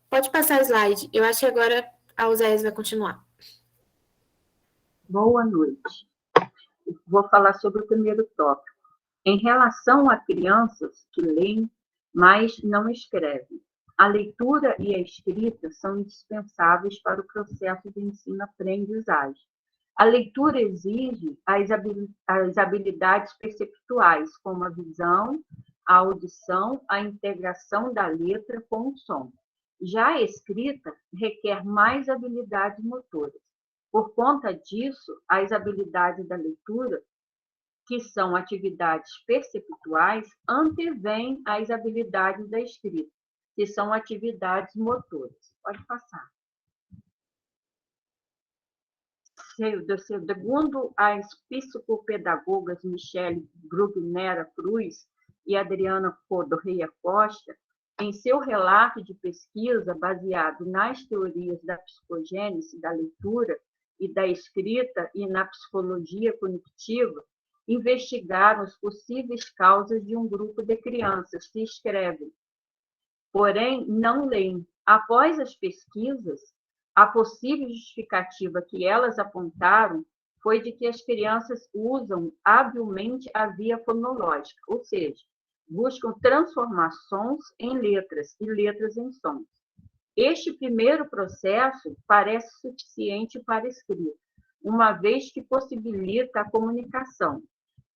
Pode passar o slide. Eu acho que agora a Usaís vai continuar. Boa noite. Vou falar sobre o primeiro tópico. Em relação a crianças que leem, mas não escrevem, a leitura e a escrita são indispensáveis para o processo de ensino-aprendizagem. A leitura exige as habilidades perceptuais, como a visão, a audição, a integração da letra com o som. Já a escrita requer mais habilidades motoras. Por conta disso, as habilidades da leitura, que são atividades perceptuais, antevêm as habilidades da escrita, que são atividades motoras. Pode passar. Segundo as psicopedagogas Michele Brugnera Cruz e Adriana Correia Costa, em seu relato de pesquisa baseado nas teorias da psicogênese, da leitura e da escrita e na psicologia cognitiva, investigaram as possíveis causas de um grupo de crianças que escrevem, porém não leem. Após as pesquisas, a possível justificativa que elas apontaram foi de que as crianças usam habilmente a via fonológica, ou seja, buscam transformações em letras e letras em sons. Este primeiro processo parece suficiente para a escrita, uma vez que possibilita a comunicação.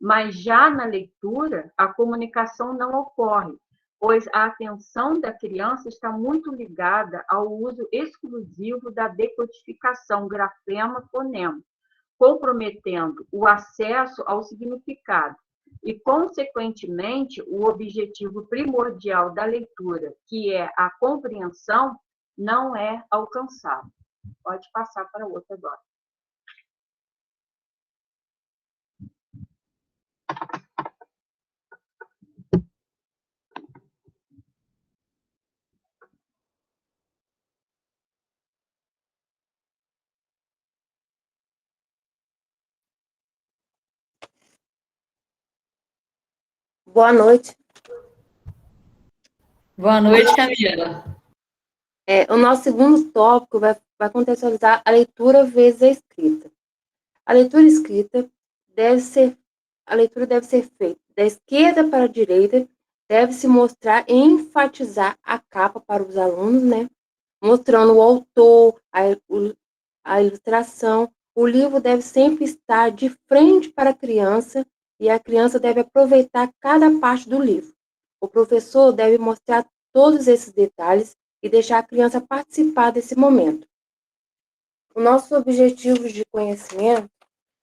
Mas já na leitura, a comunicação não ocorre, pois a atenção da criança está muito ligada ao uso exclusivo da decodificação grafema-fonema, comprometendo o acesso ao significado e, consequentemente, o objetivo primordial da leitura, que é a compreensão, não é alcançado. Pode passar para outra agora. Boa noite. Boa noite, Camila. O nosso segundo tópico vai contextualizar a leitura vezes a escrita. A leitura escrita deve ser feita da esquerda para a direita, deve se mostrar e enfatizar a capa para os alunos, né? Mostrando o autor, a ilustração. O livro deve sempre estar de frente para a criança e a criança deve aproveitar cada parte do livro. O professor deve mostrar todos esses detalhes e deixar a criança participar desse momento. Os nossos objetivos de conhecimento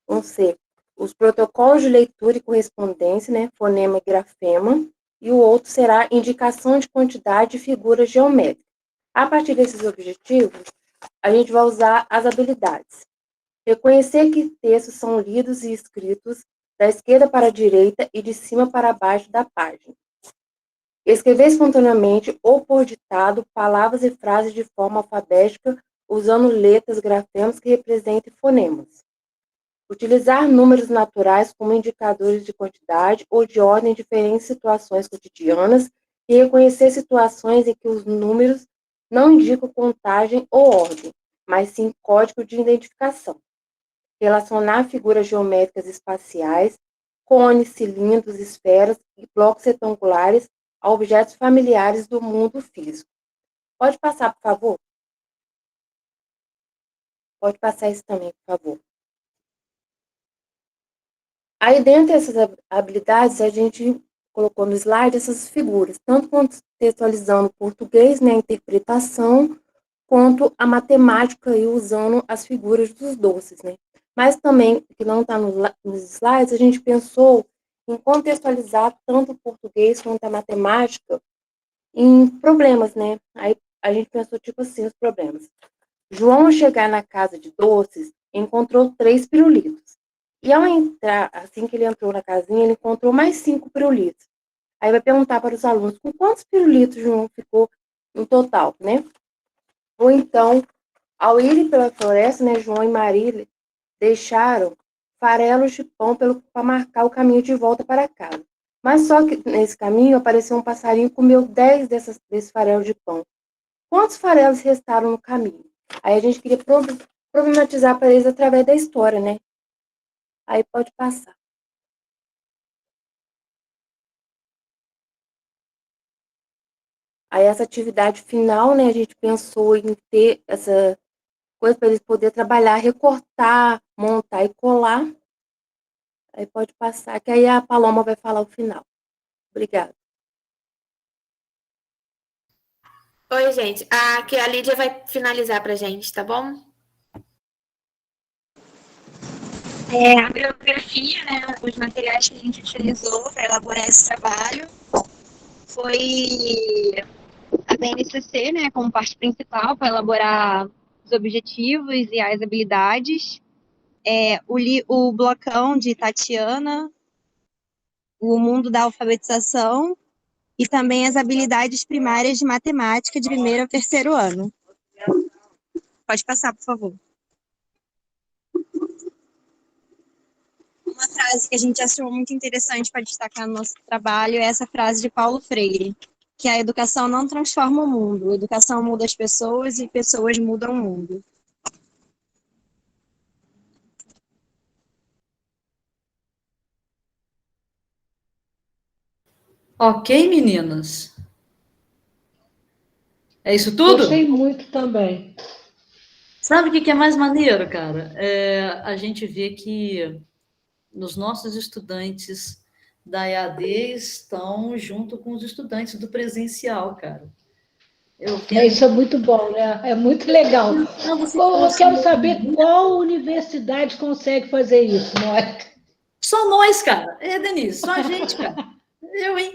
vão ser os protocolos de leitura e correspondência, né, fonema e grafema, e o outro será indicação de quantidade e figuras geométricas. A partir desses objetivos, a gente vai usar as habilidades. Reconhecer que textos são lidos e escritos da esquerda para a direita e de cima para baixo da página. Escrever espontaneamente ou por ditado palavras e frases de forma alfabética, usando letras, grafemas que representem fonemas. Utilizar números naturais como indicadores de quantidade ou de ordem em diferentes situações cotidianas e reconhecer situações em que os números não indicam contagem ou ordem, mas sim código de identificação. Relacionar figuras geométricas espaciais, cones, cilindros, esferas e blocos retangulares a objetos familiares do mundo físico. Pode passar, por favor? Pode passar isso também, por favor. Aí, dentro dessas habilidades, a gente colocou no slide essas figuras, tanto contextualizando o português, né, a interpretação, quanto a matemática e usando as figuras dos doces, né. Mas também, que não está nos slides, a gente pensou em contextualizar tanto o português quanto a matemática em problemas, né. Aí a gente pensou, tipo assim, os problemas. João, ao chegar na casa de doces, encontrou 3 pirulitos. E ao entrar, assim que ele entrou na casinha, ele encontrou mais 5 pirulitos. Aí vai perguntar para os alunos com quantos pirulitos João ficou no total, né? Ou então, ao irem pela floresta, né, João e Marília deixaram farelos de pão para marcar o caminho de volta para casa. Mas só que nesse caminho apareceu um passarinho e comeu 10 desses farelos de pão. Quantos farelos restaram no caminho? Aí a gente queria problematizar para eles através da história, né? Aí pode passar. Aí essa atividade final, né, a gente pensou em ter essa coisa para eles poderem trabalhar, recortar, montar e colar. Aí pode passar, que aí a Paloma vai falar o final. Obrigada. Oi, gente. Aqui a Lídia vai finalizar para a gente, tá bom? A bibliografia, né, os materiais que a gente utilizou para elaborar esse trabalho foi a BNCC, né, como parte principal para elaborar os objetivos e as habilidades, o blocão de Tatiana, o mundo da alfabetização e também as habilidades primárias de matemática de primeiro ao terceiro ano. Pode passar, por favor. Uma frase que a gente achou muito interessante para destacar no nosso trabalho é essa frase de Paulo Freire, que a educação não transforma o mundo, a educação muda as pessoas e pessoas mudam o mundo. Ok, meninas? É isso tudo? Gostei muito também. Sabe o que é mais maneiro, cara? A gente vê que nos nossos estudantes da EAD estão junto com os estudantes do presencial, cara. Isso é muito bom, né? É muito legal. Eu quero saber qual universidade consegue fazer isso, Mônica. Só nós, cara. Denise, só a gente, cara. Eu, hein?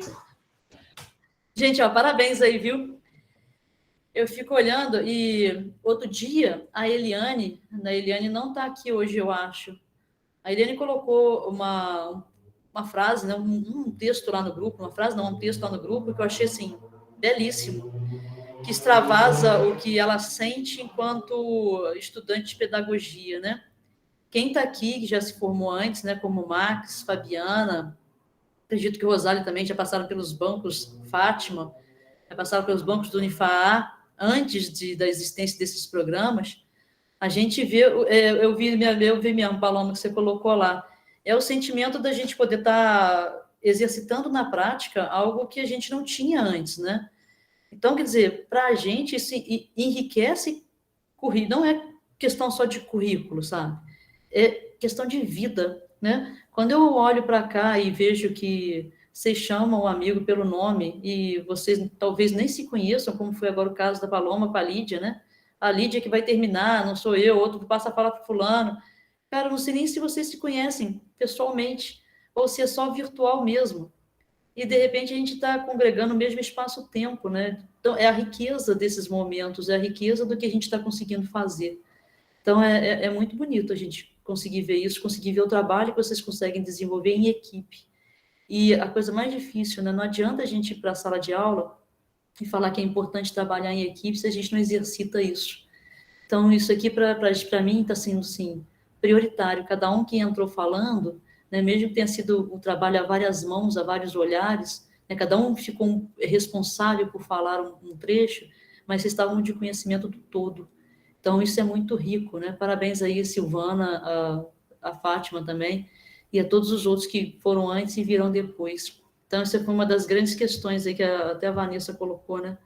Gente, ó, parabéns aí, viu? Eu fico olhando e outro dia a Eliane não está aqui hoje, eu acho. A Eliane colocou uma frase, né, um texto lá no grupo, um texto lá no grupo que eu achei assim belíssimo, que extravasa o que ela sente enquanto estudante de pedagogia, né? Quem está aqui, que já se formou antes, né, como Max, Fabiana, acredito que o Rosário também já passaram pelos bancos, Fátima, já passaram pelos bancos do Unifaa, antes da existência desses programas, a gente vê, eu vi mesmo, Paloma, que você colocou lá, é o sentimento da gente poder estar exercitando na prática algo que a gente não tinha antes, né? Então, quer dizer, para a gente isso enriquece currículo, não é questão só de currículo, sabe? É questão de vida, né? Quando eu olho para cá e vejo que vocês chamam o amigo pelo nome e vocês talvez nem se conheçam, como foi agora o caso da Paloma com a Lídia, né? A Lídia que vai terminar, não sou eu, outro passa a falar para fulano. Cara, eu não sei nem se vocês se conhecem pessoalmente ou se é só virtual mesmo. E, de repente, a gente está congregando no mesmo espaço-tempo, né? Então, é a riqueza desses momentos, é a riqueza do que a gente está conseguindo fazer. Então, é muito bonito a gente conseguir ver isso, conseguir ver o trabalho que vocês conseguem desenvolver em equipe. E a coisa mais difícil, né? Não adianta a gente ir para a sala de aula e falar que é importante trabalhar em equipe se a gente não exercita isso. Então, isso aqui, para mim, está sendo, sim, prioritário. Cada um que entrou falando, né, mesmo que tenha sido um trabalho a várias mãos, a vários olhares, né, cada um ficou responsável por falar um trecho, mas vocês estavam de conhecimento do todo. Então, isso é muito rico, né? Parabéns aí, Silvana, a Fátima também, e a todos os outros que foram antes e virão depois. Então, essa foi uma das grandes questões aí que até a Vanessa colocou, né?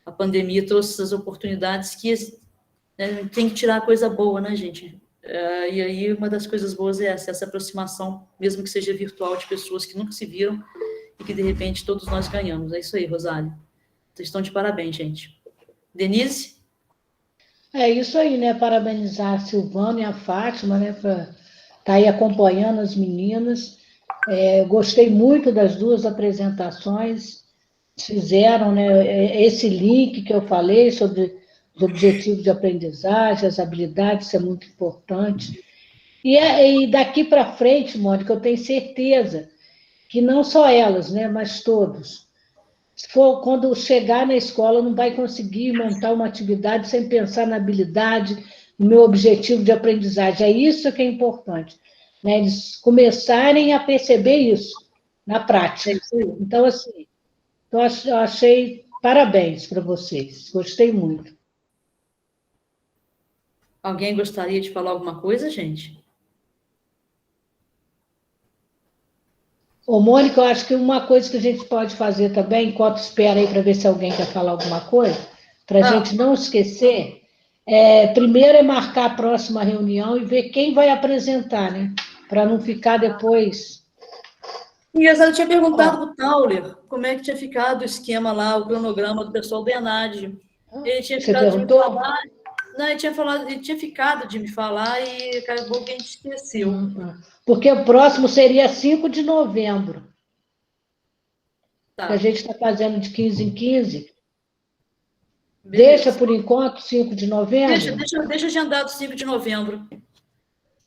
A pandemia trouxe essas oportunidades que tem que tirar a coisa boa, né, gente? E aí, uma das coisas boas é essa aproximação, mesmo que seja virtual, de pessoas que nunca se viram e que, de repente, todos nós ganhamos. É isso aí, Rosário. Vocês estão de parabéns, gente. Denise? É isso aí, né? Parabenizar a Silvana e a Fátima, né? Para estar aí acompanhando as meninas. Gostei muito das duas apresentações. Fizeram, né? Esse link que eu falei sobre os objetivos de aprendizagem, as habilidades, isso é muito importante. E daqui para frente, Mônica, eu tenho certeza que não só elas, né? Mas todos. Quando chegar na escola, não vai conseguir montar uma atividade sem pensar na habilidade, no meu objetivo de aprendizagem. É isso que é importante, né? Eles começarem a perceber isso na prática. Então, assim, eu achei parabéns para vocês, gostei muito. Alguém gostaria de falar alguma coisa, gente? Ô, Mônica, eu acho que uma coisa que a gente pode fazer também, enquanto espera aí para ver se alguém quer falar alguma coisa, para a gente não esquecer, primeiro é marcar a próxima reunião e ver quem vai apresentar, né? Para não ficar depois... Engraçado, eu tinha perguntado para o Tauler como é que tinha ficado o esquema lá, o cronograma do pessoal do ENAD. Ele tinha ficado de me falar... Não, ele tinha ficado de me falar e acabou que a gente esqueceu. Porque o próximo seria 5 de novembro. Tá. Que a gente está fazendo de 15 em 15. Beleza. Deixa, por enquanto, 5 de novembro? Deixa agendado 5 de novembro.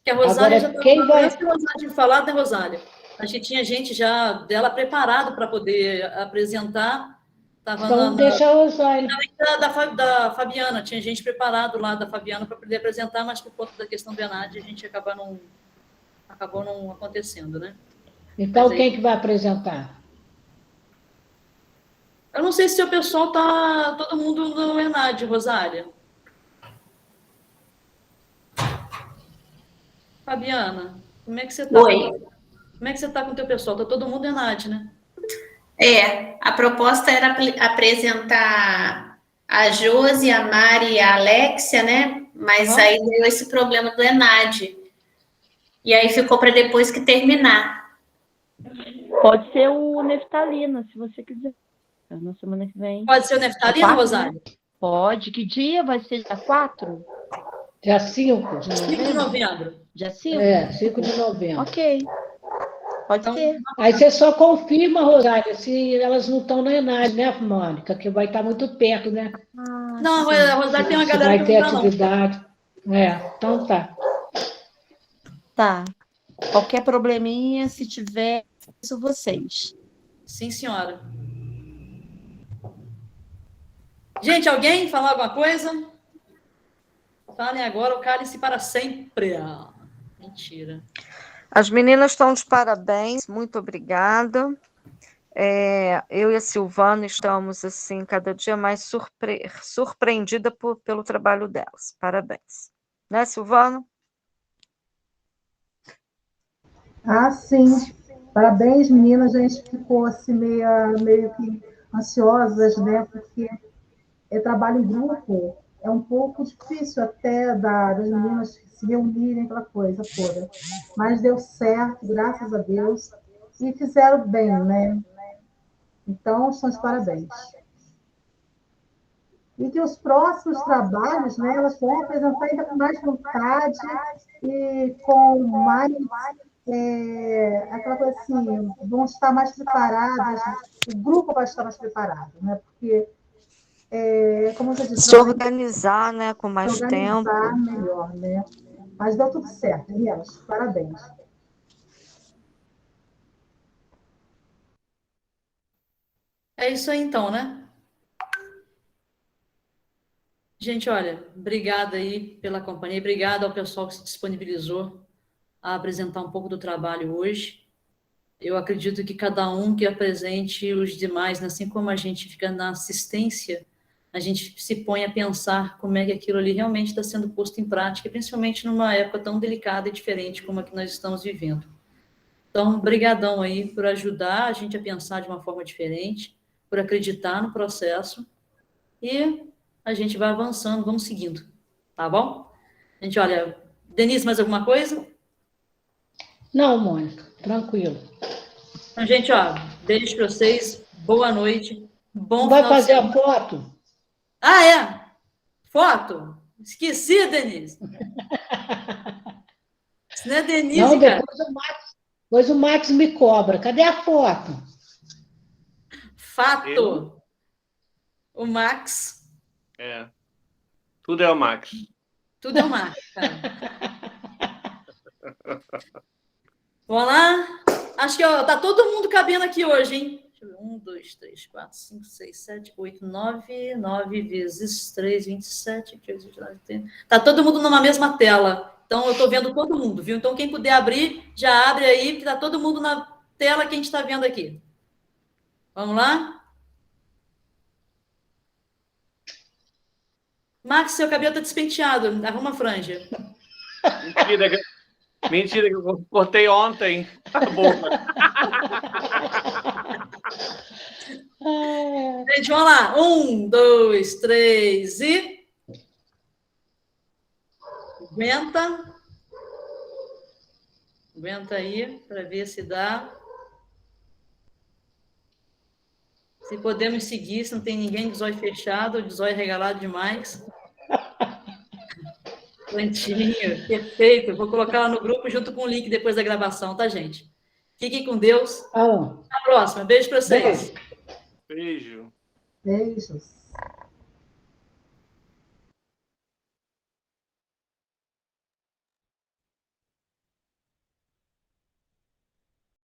Que a Rosália Agora, já quem vai... Antes que a Rosália tinha falado, né, Rosália? A gente tinha gente já dela preparado para poder apresentar. Então, deixa a Rosália. Da Fabiana, tinha gente preparado lá da Fabiana para poder apresentar, mas por conta da questão do ENAD, a gente acabou não acontecendo, né? Então, quem que vai apresentar? Eu não sei se o pessoal tá todo mundo no ENAD, Rosália. Fabiana, como é que você tá? Oi. Como é que você tá com o teu pessoal? Tá todo mundo ENAD, né? A proposta era apresentar a Josi, a Mari e a Alexia, né? Mas aí deu esse problema do ENAD. E aí ficou para depois que terminar. Pode ser o Neftalina, se você quiser. Na semana que vem. Pode ser o Neftalina, Rosário? Pode. Que dia vai ser? Dia 4? Dia 5. 5 de novembro. Dia 5? 5 de novembro. Ok. Pode ser. Aí você só confirma, Rosário, se elas não estão na ENAD, né, Mônica? Que vai estar muito perto, né? Não, a Rosário tem uma galera vai que ter não dá, atividade. Então tá. Tá. Qualquer probleminha, se tiver, isso vocês. Sim, senhora. Gente, alguém falar alguma coisa? Falem agora, o cálice para sempre. Mentira. As meninas estão de parabéns, muito obrigada. Eu e a Silvana estamos, assim, cada dia mais surpreendida pelo trabalho delas. Parabéns. Né, Silvana? Sim. Parabéns, meninas. A gente ficou assim, meio que ansiosas, né? Porque trabalho em grupo é um pouco difícil até das meninas se reunirem, aquela coisa toda. Mas deu certo, graças a Deus, e fizeram bem, né? Então, são os parabéns. E que os próximos trabalhos, né, elas vão apresentar ainda com mais vontade e com mais, aquela coisa assim, vão estar mais preparadas, o grupo vai estar mais preparado, né? Porque como você disse, se organizar, né, com mais se organizar tempo. melhor, né? Mas deu tudo certo, meninas. Parabéns. É isso aí, então, né? Gente, olha, obrigada aí pela companhia, obrigada ao pessoal que se disponibilizou a apresentar um pouco do trabalho hoje. Eu acredito que cada um que apresente os demais, assim como a gente fica na assistência, a gente se põe a pensar como é que aquilo ali realmente está sendo posto em prática, principalmente numa época tão delicada e diferente como a que nós estamos vivendo. Então, brigadão aí por ajudar a gente a pensar de uma forma diferente, por acreditar no processo, e a gente vai avançando, vamos seguindo, tá bom? Gente, olha, Denise, mais alguma coisa? Não, Mônica, tranquilo. Então, gente, beijo para vocês, boa noite, bom Vai final de fazer a semana. foto? Foto? Esqueci, Denise. Isso não é Denise, Não, cara. Depois o Max me cobra. Cadê a foto? Fato. O Max. Tudo é o Max. Tudo é o Max, cara. Vamos lá? Acho que tá todo mundo cabendo aqui hoje, hein? Deixa eu ver. 1, 2, 3, 4, 5, 6, 7, 8, 9. 9 vezes 3, 27. 29, 30. Tá todo mundo numa mesma tela. Então, eu estou vendo todo mundo, viu? Então, quem puder abrir, já abre aí, porque está todo mundo na tela que a gente está vendo aqui. Vamos lá? Max, seu cabelo está despenteado. Arruma a franja. Mentira, que eu cortei ontem. Gente, vamos lá. 1, 2, 3 e... Aguenta aí, para ver se dá. Se podemos seguir, se não tem ninguém de zóio fechado ou de zóio regalado demais. Plantinho, perfeito. Eu vou colocar lá no grupo junto com o link depois da gravação, tá, gente? Fiquem com Deus. Até a próxima. Beijo para vocês. Beijo. Beijos.